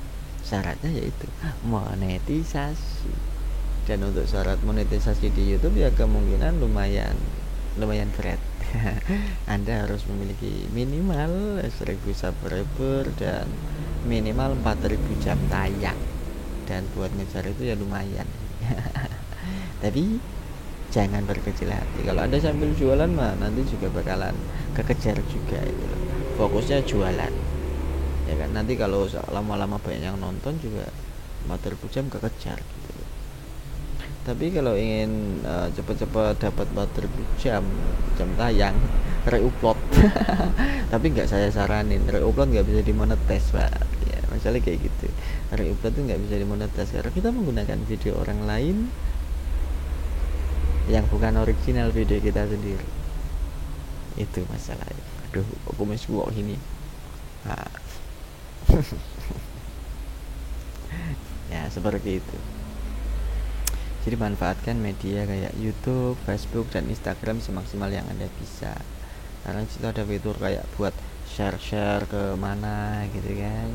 Syaratnya yaitu monetisasi. Dan untuk syarat monetisasi di YouTube ya kemungkinan lumayan berat. Anda harus memiliki minimal 1000 subscriber dan minimal 4000 jam tayang, dan buat ngejar itu ya lumayan. Tapi jangan berkecil hati, kalau Anda sambil jualan mah nanti juga bakalan kekejar juga itu. Fokusnya jualan, ya kan. Nanti kalau lama-lama banyak yang nonton juga 4000 jam kekejar gitu. Tapi kalau ingin cepat-cepat dapat 4000 jam tayang, reupload. Tapi nggak saya saranin, reupload nggak bisa dimonetize, Pak. Ya, masalah kayak gitu. Reupload itu nggak bisa dimonetize karena kita menggunakan video orang lain yang bukan original video kita sendiri. Itu masalahnya. Aduh, kumis gua ini. Nah. Ya, seperti itu. Jadi manfaatkan media kayak YouTube, Facebook, dan Instagram semaksimal yang Anda bisa. Karena disitu ada fitur kayak buat share ke mana gitu kan.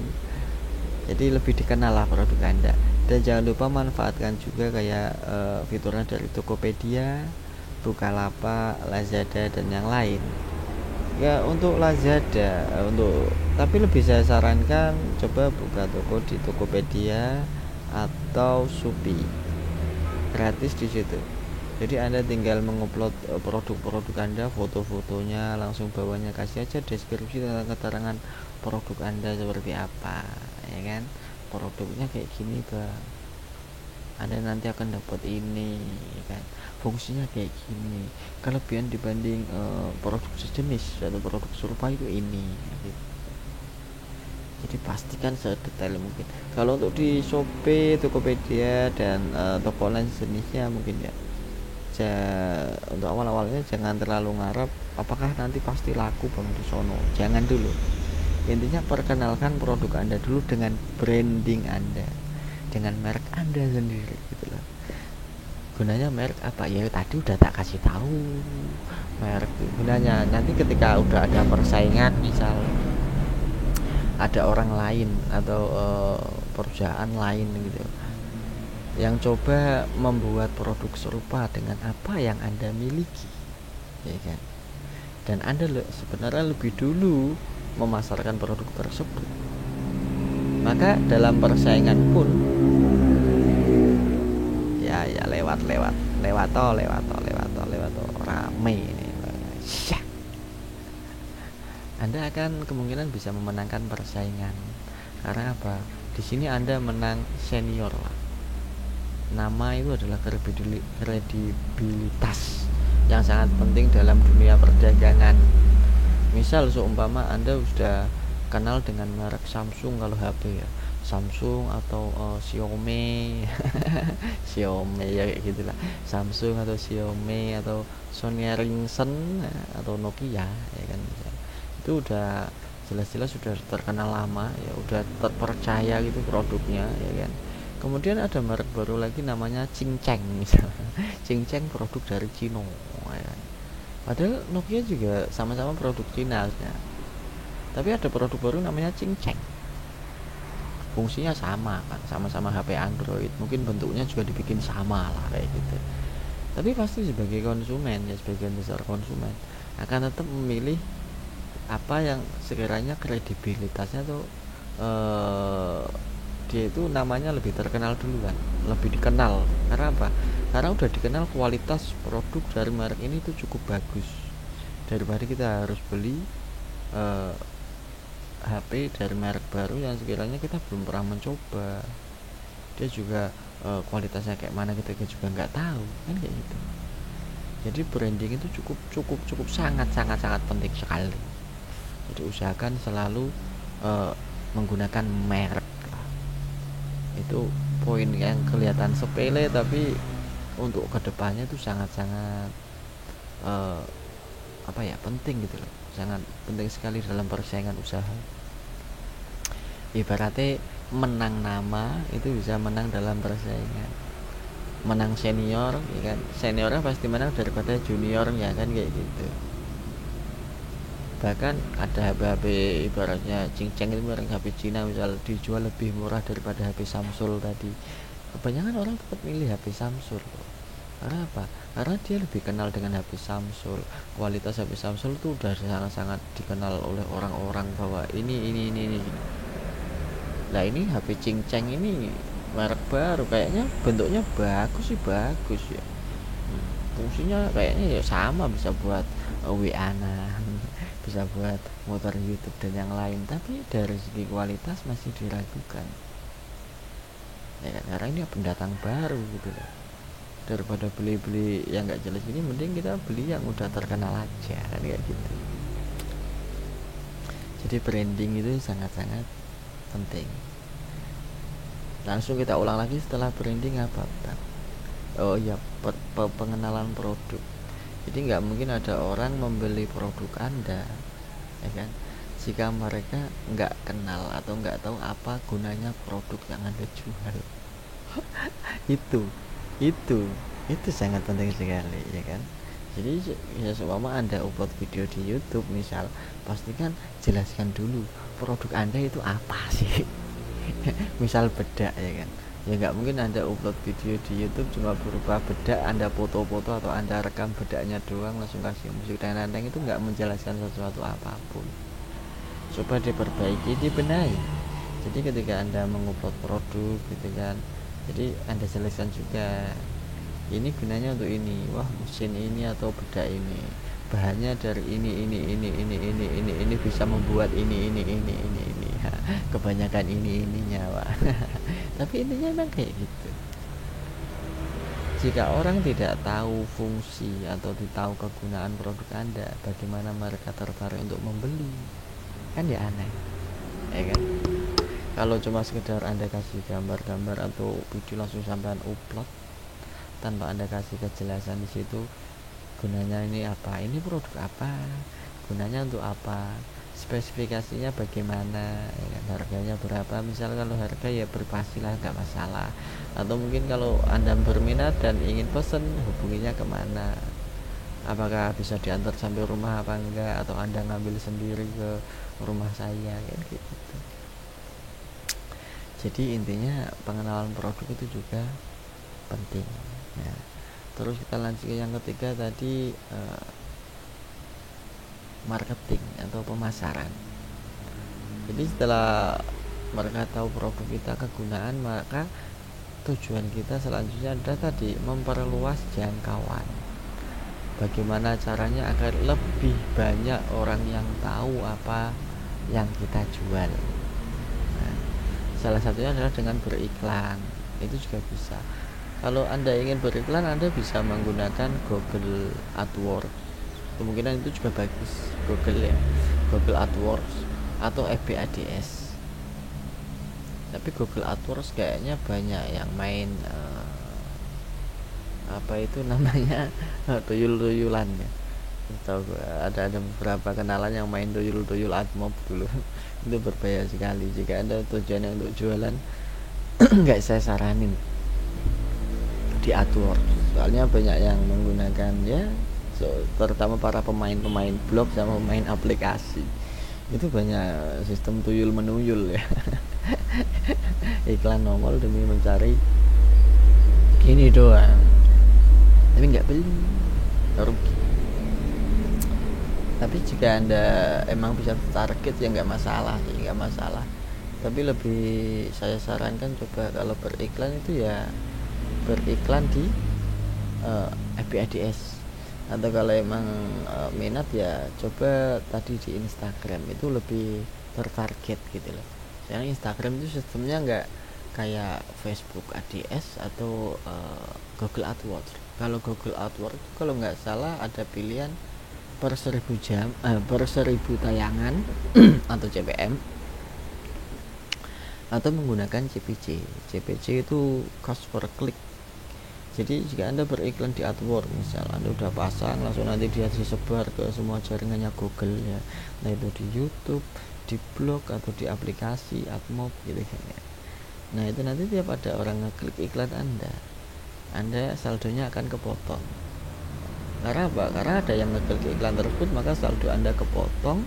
Jadi lebih dikenal lah produk Anda. Dan jangan lupa manfaatkan juga kayak fiturnya dari Tokopedia, Bukalapak, Lazada, dan yang lain. Ya untuk Lazada, tapi lebih saya sarankan coba buka toko di Tokopedia atau Shopee. Gratis di situ. Jadi Anda tinggal mengupload produk-produk Anda, foto-fotonya, langsung bawahnya kasih aja deskripsi tentang keterangan produk Anda seperti apa, ya kan. Produknya kayak gini, Bang. Anda nanti akan dapat ini, ya kan. Fungsinya kayak gini. Kelebihan dibanding produk sejenis atau produk serupa itu ini, gitu. Jadi pastikan sedetail mungkin. Kalau untuk di Shopee, Tokopedia dan toko online jenisnya mungkin ya, untuk awal-awalnya jangan terlalu ngarep apakah nanti pasti laku bang di sono. Jangan dulu. Intinya perkenalkan produk Anda dulu dengan branding Anda, dengan merek Anda sendiri gitu loh. Gunanya merek apa ya, tadi udah tak kasih tahu. Merek gunanya nanti ketika udah ada persaingan, misal ada orang lain atau perusahaan lain gitu yang coba membuat produk serupa dengan apa yang Anda miliki, ya kan, dan Anda sebenarnya lebih dulu memasarkan produk tersebut, maka dalam persaingan pun ya lewat rame ini, Anda akan kemungkinan bisa memenangkan persaingan. Karena apa? Di sini Anda menang senior lah. Nama itu adalah kredibilitas yang sangat penting dalam dunia perdagangan. Misal seumpama Anda sudah kenal dengan merek Samsung, kalau HP ya Samsung atau Xiaomi Xiaomi ya kayak gitulah, Samsung atau Xiaomi atau Sony Ericsson atau Nokia ya kan, itu udah jelas-jelas sudah terkenal lama ya, udah terpercaya gitu produknya ya kan. Kemudian ada merek baru lagi namanya Cinceng misalnya. Cinceng produk dari Cino ya kan. Padahal Nokia juga sama-sama produk Cina ya. Tapi ada produk baru namanya Cinceng, fungsinya sama kan, sama-sama HP Android, mungkin bentuknya juga dibikin sama lah kayak gitu. Tapi pasti sebagai konsumen ya, sebagian besar konsumen akan tetap memilih apa yang sekiranya kredibilitasnya tuh dia itu namanya lebih terkenal duluan, lebih dikenal. Karena apa? Karena udah dikenal kualitas produk dari merek ini tuh cukup bagus, daripada kita harus beli HP dari merek baru yang sekiranya kita belum pernah mencoba, dia juga kualitasnya kayak mana kita juga nggak tahu kan, kayak gitu. Jadi branding itu cukup sangat penting sekali. Jadi usahakan selalu menggunakan merek. Itu poin yang kelihatan sepele tapi untuk kedepannya itu sangat-sangat penting gitu loh, sangat penting sekali dalam persaingan usaha. Ibaratnya menang nama itu bisa menang dalam persaingan, menang senior ya kan, seniornya pasti menang daripada juniornya kan, kayak gitu. Bahkan ada HP ibaratnya cincang itu merek HP Cina misal dijual lebih murah daripada HP Samsung tadi, kebanyakan orang tetap milih HP Samsung. Karena apa? Karena dia lebih kenal dengan HP Samsung. Kualitas HP Samsung itu udah sangat-sangat dikenal oleh orang-orang bahwa ini. Nah ini HP cincang ini merek baru, kayaknya bentuknya bagus ya. Fungsinya kayaknya ya sama, bisa buat WA-an, bisa buat motor YouTube dan yang lain, tapi dari segi kualitas masih diragukan ya kan, karena ini pendatang baru gitu loh. Daripada beli yang nggak jelas ini, mending kita beli yang udah terkenal aja kan, kayak gitu. Jadi branding itu sangat-sangat penting. Langsung kita ulang lagi setelah branding apa? Oh iya, pengenalan produk. Jadi nggak mungkin ada orang membeli produk Anda ya kan, jika mereka nggak kenal atau nggak tahu apa gunanya produk yang Anda jual. itu sangat penting sekali ya kan. Jadi ya seumpama Anda upload video di YouTube misal, pastikan jelaskan dulu produk Anda itu apa sih. Misal bedak ya kan, ya nggak mungkin Anda upload video di YouTube cuma berupa bedak, Anda foto-foto atau Anda rekam bedaknya doang langsung kasih musik dan lain-lain, itu nggak menjelaskan sesuatu apapun. Coba diperbaiki, dibenahi. Jadi ketika Anda mengupload produk gitu kan, jadi Anda jelaskan juga ini gunanya untuk ini, wah mesin ini atau bedak ini bahannya dari ini bisa membuat ini. Kebanyakan ininya Pak. Tapi intinya memang kayak gitu. Jika orang tidak tahu fungsi atau tahu kegunaan produk Anda, bagaimana mereka tertarik untuk membeli? Kan ya aneh. ya kan. Kalau cuma sekedar Anda kasih gambar-gambar atau video langsung sampean upload tanpa Anda kasih kejelasan di situ, gunanya ini apa, ini produk apa, gunanya untuk apa, spesifikasinya bagaimana, ya kan, harganya berapa. Misal kalau harga ya berpastilah, nggak masalah. Atau mungkin kalau Anda berminat dan ingin pesen, hubunginya kemana, apakah bisa diantar sampai rumah apa enggak, atau Anda ngambil sendiri ke rumah saya, kan gitu. Jadi intinya pengenalan produk itu juga penting ya. Terus kita lanjut ke yang ketiga tadi, marketing atau pemasaran. Jadi setelah mereka tahu produk kita, kegunaan, maka tujuan kita selanjutnya adalah tadi memperluas jangkauan. Bagaimana caranya agar lebih banyak orang yang tahu apa yang kita jual. Nah, salah satunya adalah dengan beriklan. Itu juga bisa. Kalau Anda ingin beriklan, Anda bisa menggunakan Google AdWords. Kemungkinan itu juga bagus, Google ya, Google AdWords atau FB Ads. Tapi Google AdWords kayaknya banyak yang main apa itu namanya tuyul-tuyulan ya. Tahu, ada beberapa kenalan yang main tuyul-tuyul AdMob dulu. Itu berbahaya sekali. Jika Anda tujuannya untuk jualan, nggak saya saranin di AdWords, soalnya banyak yang menggunakan ya, terutama para pemain blog sama pemain aplikasi itu banyak sistem tuyul menuyul ya. Iklan nongol demi mencari gini doang, tapi nggak beli, rugi. Tapi jika Anda emang bisa target ya nggak masalah sih, nggak masalah. Tapi lebih saya sarankan coba kalau beriklan itu ya beriklan di FB Ads, atau kalau emang minat ya coba tadi di Instagram, itu lebih tertarget gitu loh. Soalnya Instagram itu sistemnya nggak kayak Facebook Ads atau Google AdWords. Kalau Google AdWords kalau nggak salah ada pilihan per 1000 jam, per 1000 tayangan atau CPM, atau menggunakan CPC. CPC itu cost per click. Jadi jika Anda beriklan di AdWords, misal Anda udah pasang, langsung nanti dia disebar ke semua jaringannya Google ya. Nah itu di YouTube, di blog, atau di aplikasi AdMob gitu kan ya. Nah itu nanti tiap ada orang ngeklik iklan Anda saldonya akan kepotong. Karena apa? Karena ada yang ngeklik iklan tersebut, maka saldo Anda kepotong.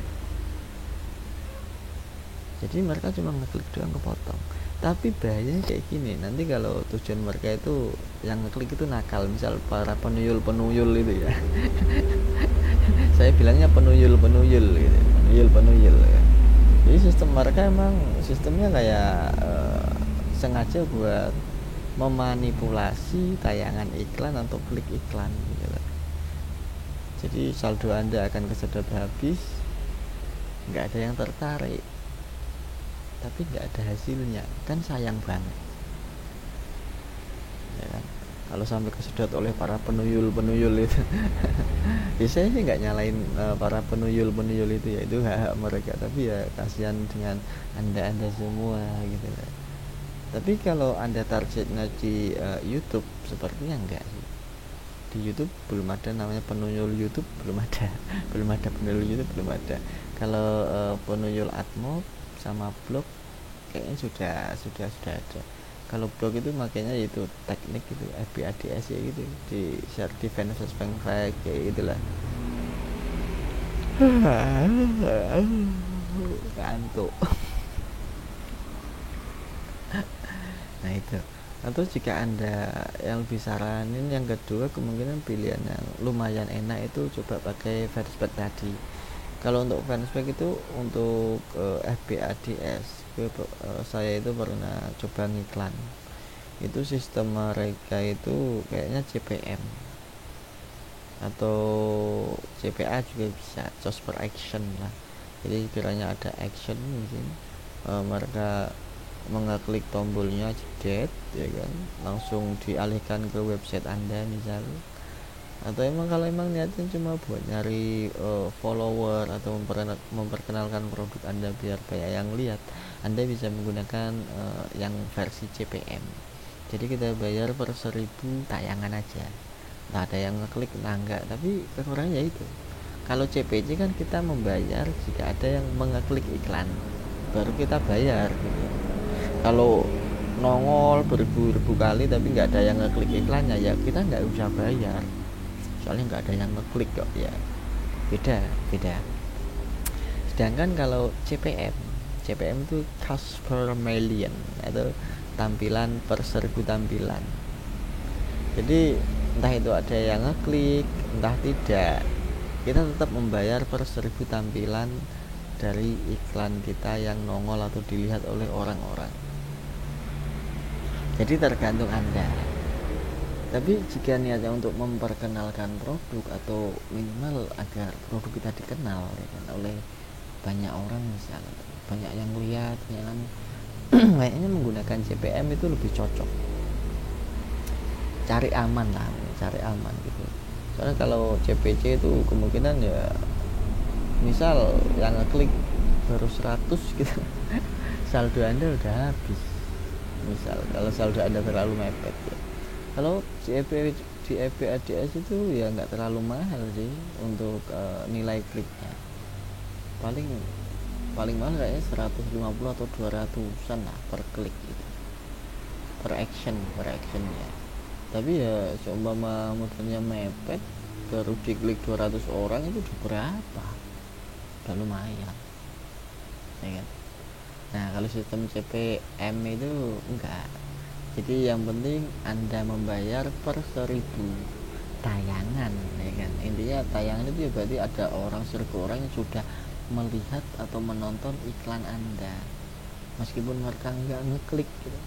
Jadi mereka cuma ngeklik doang, kepotong. Tapi bahayanya kayak gini, nanti kalau tujuan mereka itu yang ngeklik itu nakal, misal para penuyul itu ya. Saya bilangnya penuyul gitu, penuyul ya. Jadi sistem mereka emang sistemnya kayak sengaja buat memanipulasi tayangan iklan atau klik iklan gitu. Jadi saldo Anda akan kesedot habis, nggak ada yang tertarik, tapi nggak ada hasilnya, kan sayang banget ya kan, kalau sampai kesedot oleh para penuyul itu. Ya saya sih nggak nyalain para penuyul itu ya, itu hak mereka, tapi ya kasihan dengan anda semua gitu kan. Tapi kalau Anda targetnya di YouTube, sepertinya enggak sih. Di YouTube belum ada namanya penuyul YouTube, belum ada. Belum ada penuyul YouTube, belum ada. Kalau penuyul AdMob sama blog kayaknya sudah ada. Kalau blog itu makanya itu teknik itu FB Ads ya gitu, di share di fanpage kayak gitulah. Ngantuk. Nah itu. Atau jika Anda yang lebih saranin yang kedua, kemungkinan pilihan yang lumayan enak itu coba pakai fanspage tadi. Kalau untuk fanspage itu untuk FB Ads, saya itu pernah coba ngiklan. Itu sistem mereka itu kayaknya CPM atau CPA juga bisa, cost per action lah. Jadi kiranya ada action mungkin mereka mengeklik tombolnya jedet ya kan, langsung dialihkan ke website Anda misal, atau emang kalau emang niatnya cuma buat nyari follower atau memperkenalkan produk Anda biar banyak yang lihat, Anda bisa menggunakan yang versi CPM. Jadi kita bayar per 1000 tayangan aja, nah ada yang ngeklik nah enggak, tapi kekurangannya itu. Kalau CPC kan kita membayar jika ada yang mengeklik iklan, baru kita bayar gitu. Kalau nongol beribu-ribu kali tapi nggak ada yang ngeklik iklannya, ya kita nggak usah bayar, soalnya nggak ada yang ngeklik kok ya. Beda. Sedangkan kalau CPM itu cost per million, atau tampilan per 1000 tampilan. Jadi entah itu ada yang ngeklik entah tidak, kita tetap membayar per 1000 tampilan dari iklan kita yang nongol atau dilihat oleh orang-orang. Jadi tergantung Anda. Tapi jika niatnya untuk memperkenalkan produk atau minimal agar produk kita dikenal ya kan, oleh banyak orang, misalnya banyak yang lihat ya kan, kayaknya menggunakan CPM itu lebih cocok. Cari aman gitu. Soalnya kalau CPC itu kemungkinan ya misal yang ngeklik baru 100 gitu, saldo Anda udah habis. Misal kalau saldo Anda terlalu mepet ya. Kalau di FB ADS itu ya nggak terlalu mahal sih untuk nilai kliknya. Paling mahal kayaknya 150 atau 200-an lah per klik gitu, per action ya. Tapi ya seumpama modelnya mepet baru diklik 200 orang, itu udah berapa, udah lumayan ya kan. Nah kalau sistem CPM itu enggak. Jadi yang penting Anda membayar per 1000 tayangan ya kan. Intinya tayangan itu ya berarti ada orang 1000 orang yang sudah melihat atau menonton iklan Anda, meskipun mereka nggak ngeklik gitu.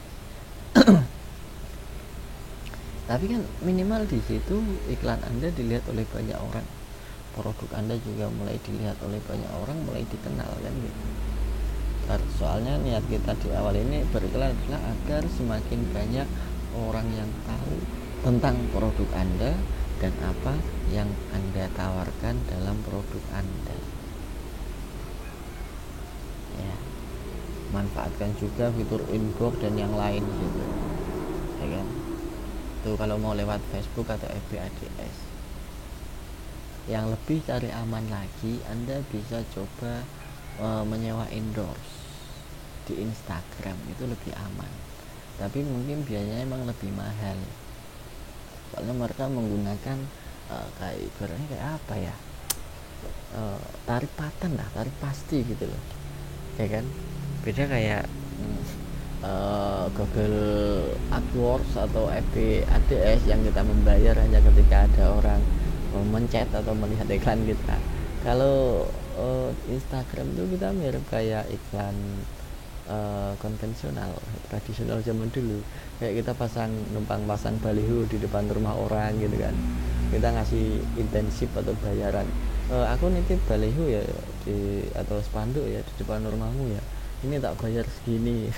Tapi kan minimal di situ iklan Anda dilihat oleh banyak orang, produk Anda juga mulai dilihat oleh banyak orang, mulai dikenal kan gitu. Soalnya niat kita di awal ini beriklan adalah agar semakin banyak orang yang tahu tentang produk Anda dan apa yang Anda tawarkan dalam produk Anda ya. Manfaatkan juga fitur inbox dan yang lain gitu ya kan. Itu kalau mau lewat Facebook atau FB ADS. Yang lebih cari aman lagi, Anda bisa coba menyewa endorse di Instagram, itu lebih aman, tapi mungkin biayanya emang lebih mahal, soalnya mereka menggunakan kayak ibaratnya kayak apa ya, tarif paten lah, tarif pasti gitu loh ya kan. Beda kayak Google AdWords atau FB ADS yang kita membayar hanya ketika ada orang mencet atau melihat iklan kita. Kalau Instagram itu kita mirip kayak iklan konvensional, tradisional zaman dulu, kayak kita numpang pasang baliho di depan rumah orang gitu kan. Kita ngasih intensif atau bayaran, aku nitip baliho ya atau spanduk ya di depan rumahmu ya, ini tak bayar segini.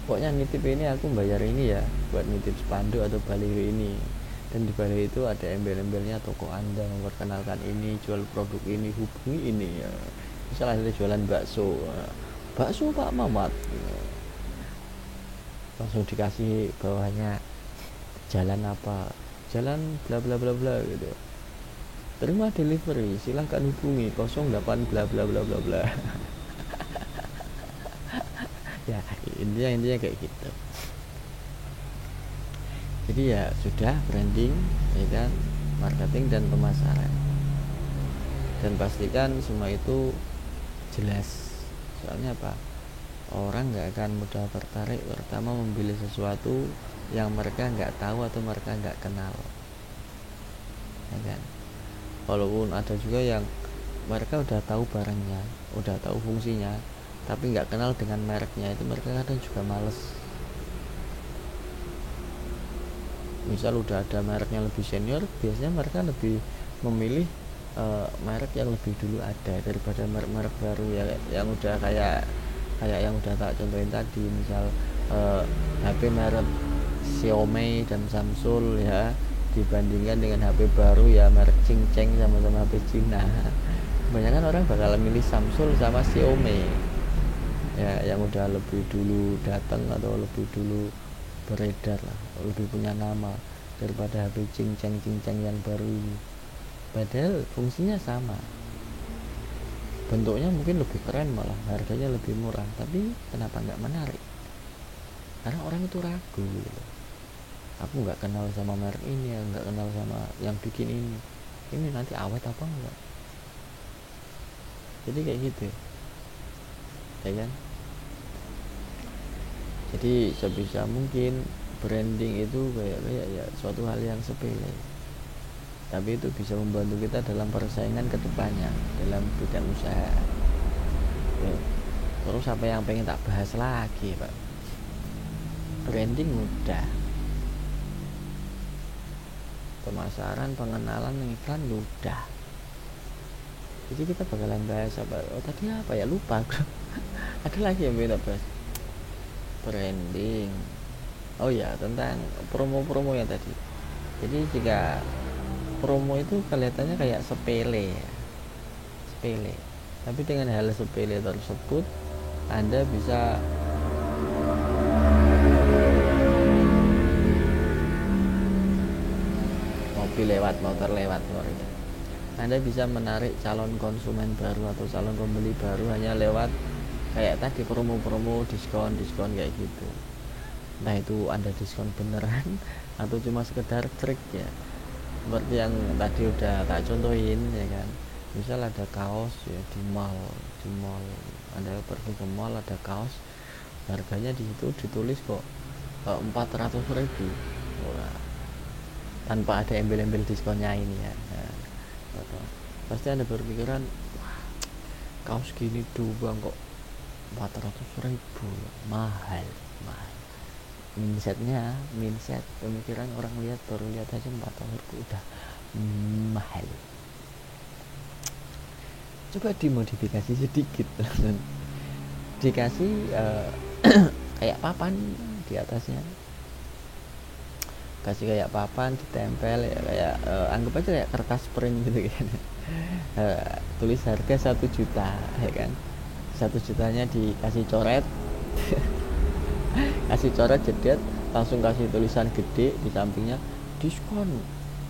Pokoknya nitip ini aku bayar ini ya buat nitip spanduk atau baliho ini. Dan di balik itu ada embel-embelnya toko Anda memperkenalkan ini, jual produk ini, hubungi ini ya. Misalnya ada jualan bakso Pak Mamat, langsung dikasih bawahnya jalan apa, jalan bla bla bla bla gitu, terima delivery, silahkan hubungi 08 bla bla bla bla bla. Ya intinya kayak gitu. Jadi ya sudah, branding ya kan, marketing dan pemasaran, dan pastikan semua itu jelas. Soalnya apa, orang nggak akan mudah tertarik pertama membeli sesuatu yang mereka nggak tahu atau mereka nggak kenal ya kan. Walaupun ada juga yang mereka udah tahu barangnya, udah tahu fungsinya, tapi nggak kenal dengan mereknya, itu mereka kadang juga males. Misal udah ada mereknya lebih senior, biasanya mereka lebih memilih merek yang lebih dulu ada daripada merek-merek baru ya, yang udah kayak yang udah tak contohin tadi. Misal HP merek Xiaomi dan Samsung ya, dibandingkan dengan HP baru ya merek cinceng sama-sama HP Cina. Kebanyakan orang bakal milih Samsung sama Xiaomi ya, yang udah lebih dulu datang atau lebih dulu beredar lah, lebih punya nama daripada HP cinceng yang baru ini. Padahal fungsinya sama, bentuknya mungkin lebih keren, malah harganya lebih murah, tapi kenapa nggak menarik? Karena orang itu ragu gitu. Aku nggak kenal sama merek ini, nggak kenal sama yang bikin ini nanti awet apa enggak. Jadi kayak gitu ya kan. Jadi sebisa mungkin branding itu kayak ya suatu hal yang sepele, tapi itu bisa membantu kita dalam persaingan kedepannya dalam bidang usaha ya. Terus apa yang pengen tak bahas lagi Pak? Branding mudah, pemasaran, pengenalan, iklan mudah. Jadi kita bakalan bahas apa? Oh tadi apa ya, lupa. Ada lagi yang kita bahas, branding. Oh ya, tentang promo-promo yang tadi. Jadi jika promo itu kelihatannya kayak sepele ya, sepele, tapi dengan hal sepele tersebut Anda bisa mobil lewat, motor lewat, Anda bisa menarik calon konsumen baru atau calon pembeli baru hanya lewat kayak tadi promo-promo, diskon kayak gitu. Entah itu Anda diskon beneran atau cuma sekedar trik ya, seperti yang tadi udah tak contohin ya kan. Misal ada kaos ya di mall Anda pergi ke mall, ada kaos harganya di situ ditulis kok 400.000. Wah, tanpa ada embel-embel diskonnya ini ya. Nah, pasti Anda berpikiran, wah, kaos gini doang kok 400.000, mahal. Mindset pemikiran orang baru lihat aja 400.000 udah mahal. Coba dimodifikasi sedikit, dikasih kayak papan di atasnya, kasih kayak papan ditempel ya, kayak anggap aja kayak kertas print gitu kan. Tulis harga 1 juta ya kan, 1 jutanya dikasih coret. Kasih coret jedet, langsung kasih tulisan gede di sampingnya, diskon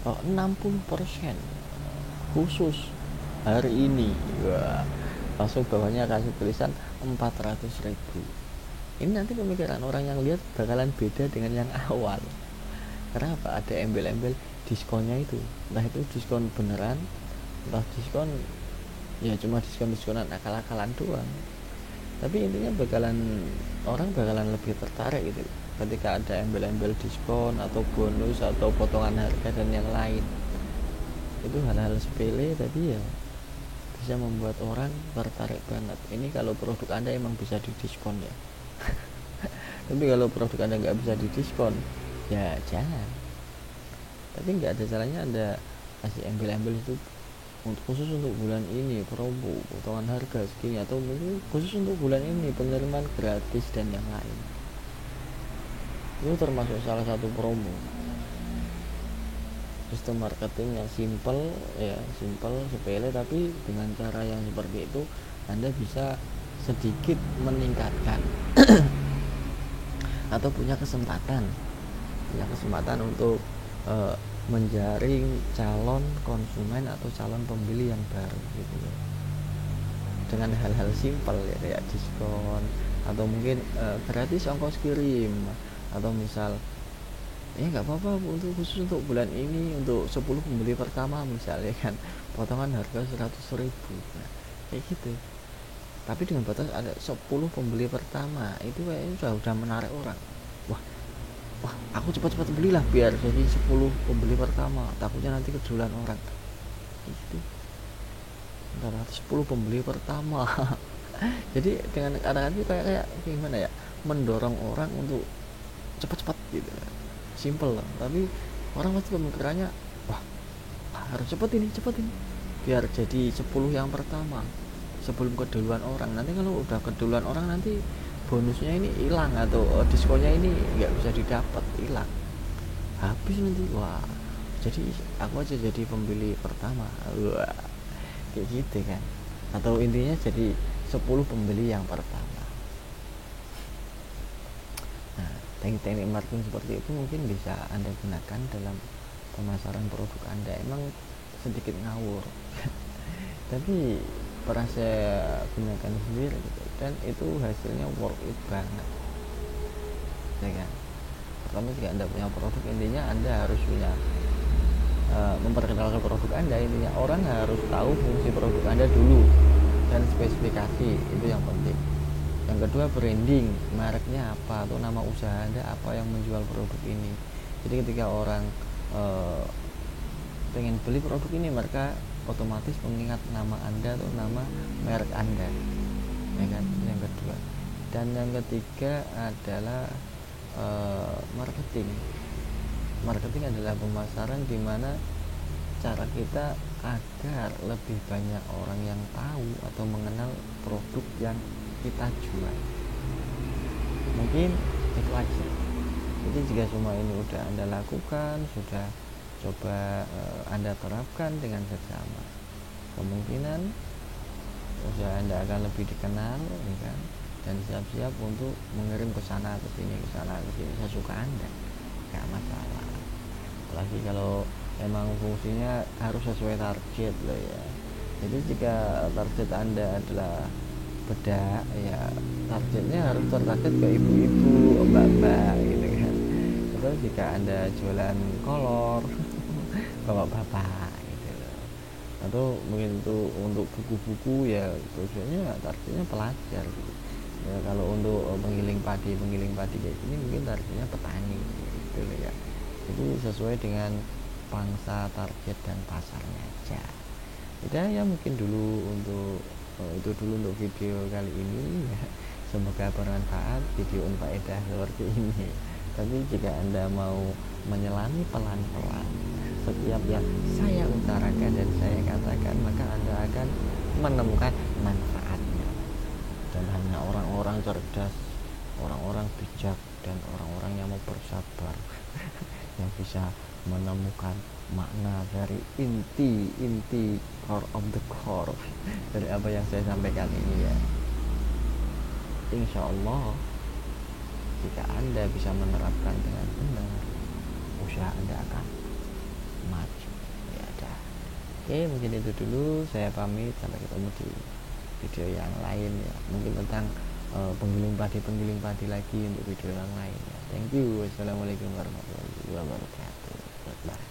60% khusus hari ini. Wah, langsung bawahnya kasih tulisan 400.000. Ini nanti pemikiran orang yang lihat bakalan beda dengan yang awal. Karena apa? Ada embel-embel diskonnya itu, entah itu diskon beneran, entah diskon ya cuma diskonan akal-akalan doang. Tapi intinya orang bakalan lebih tertarik gitu ketika ada embel-embel diskon atau bonus atau potongan harga dan yang lain. Itu hal-hal sepele tapi ya bisa membuat orang tertarik banget. Ini kalau produk Anda emang bisa didiskon ya. Tapi kalau produk Anda nggak bisa didiskon ya jangan. Tapi nggak ada salahnya Anda kasih embel-embel itu khusus untuk bulan ini promo potongan harga segini, atau mungkin khusus untuk bulan ini pengiriman gratis dan yang lain. Itu termasuk salah satu promo. Sistem marketing yang simple, sepele, tapi dengan cara yang seperti itu Anda bisa sedikit meningkatkan atau punya kesempatan untuk menjaring calon konsumen atau calon pembeli yang baru gitu ya, dengan hal-hal simpel ya, kayak diskon atau mungkin gratis ongkos kirim, atau misal ya nggak apa-apa untuk khusus untuk bulan ini untuk 10 pembeli pertama misalnya kan, potongan harga 100.000. Nah, kayak gitu, tapi dengan batas ada 10 pembeli pertama, itu kayaknya sudah menarik orang. Wah, aku cepat-cepat belilah biar jadi 10 pembeli pertama, takutnya nanti keduluan orang. Itu udah 10 pembeli pertama. Jadi dengan kata-kata itu kayak gimana ya, mendorong orang untuk cepat-cepat gitu. Simple lah, tapi orang pasti pemikirannya, wah harus cepet ini biar jadi 10 yang pertama sebelum keduluan orang. Nanti kalau udah keduluan orang nanti bonusnya ini hilang atau diskonnya ini nggak bisa didapat, hilang, habis nanti. Wah, jadi aku aja jadi pembeli pertama. Wah, kayak gitu kan, atau intinya jadi 10 pembeli yang pertama. Nah, teknik-teknik marketing seperti itu mungkin bisa Anda gunakan dalam pemasaran produk Anda. Emang sedikit ngawur tapi pernah saya gunakan sendiri gitu, dan itu hasilnya worth it banget, ya kan. Pertama, jika Anda punya produk, intinya Anda harus punya memperkenalkan produk Anda. Intinya orang harus tahu fungsi produk Anda dulu dan spesifikasi, itu yang penting. Yang kedua, branding, mereknya apa atau nama usaha Anda apa yang menjual produk ini. Jadi ketika orang pengen beli produk ini, mereka otomatis mengingat nama Anda atau nama merek Anda, ya kan. Yang kedua, dan yang ketiga adalah marketing. Marketing adalah pemasaran di mana cara kita agar lebih banyak orang yang tahu atau mengenal produk yang kita jual. Mungkin itu aja. Jadi jika semua ini udah Anda lakukan, sudah coba Anda terapkan dengan seksama, kemungkinan usaha Anda akan lebih dikenal, ya kan? Dan siap-siap untuk mengirim ke sana ke sini sesuka Anda, nggak masalah. Apalagi kalau emang fungsinya harus sesuai target loh ya. Jadi jika target Anda adalah bedak, ya targetnya harus tertarget ke ibu-ibu, mbak-mbak gitu kan. Atau jika Anda jualan kolor, bapak-bapak gitu loh. Atau mungkin itu untuk buku-buku, ya tujuannya targetnya pelajar gitu. Ya, kalau untuk penggiling padi kayak gini mungkin targetnya petani gitu loh ya. Jadi sesuai dengan pangsa, target dan pasarnya aja. Udah ya, mungkin dulu untuk itu dulu untuk video kali ini ya. Semoga bermanfaat, video unfaedah seperti ini. Tapi jika Anda mau menyelami pelan-pelan setiap yang saya utarakan dan saya katakan, maka Anda akan menemukan manfaatnya. Dan hanya orang-orang cerdas, orang-orang bijak, dan orang-orang yang mau bersabar yang bisa menemukan makna dari inti core of the core dari apa yang saya sampaikan ini ya. Insya Allah jika Anda bisa menerapkan dengan benar, usaha Anda akan maju. Ya dah. Oke, mungkin itu dulu, saya pamit, sampai ketemu di video yang lain ya. Mungkin tentang penggiling padi lagi untuk video yang lain ya. Thank you. Wassalamualaikum warahmatullahi wabarakatuh. Bye.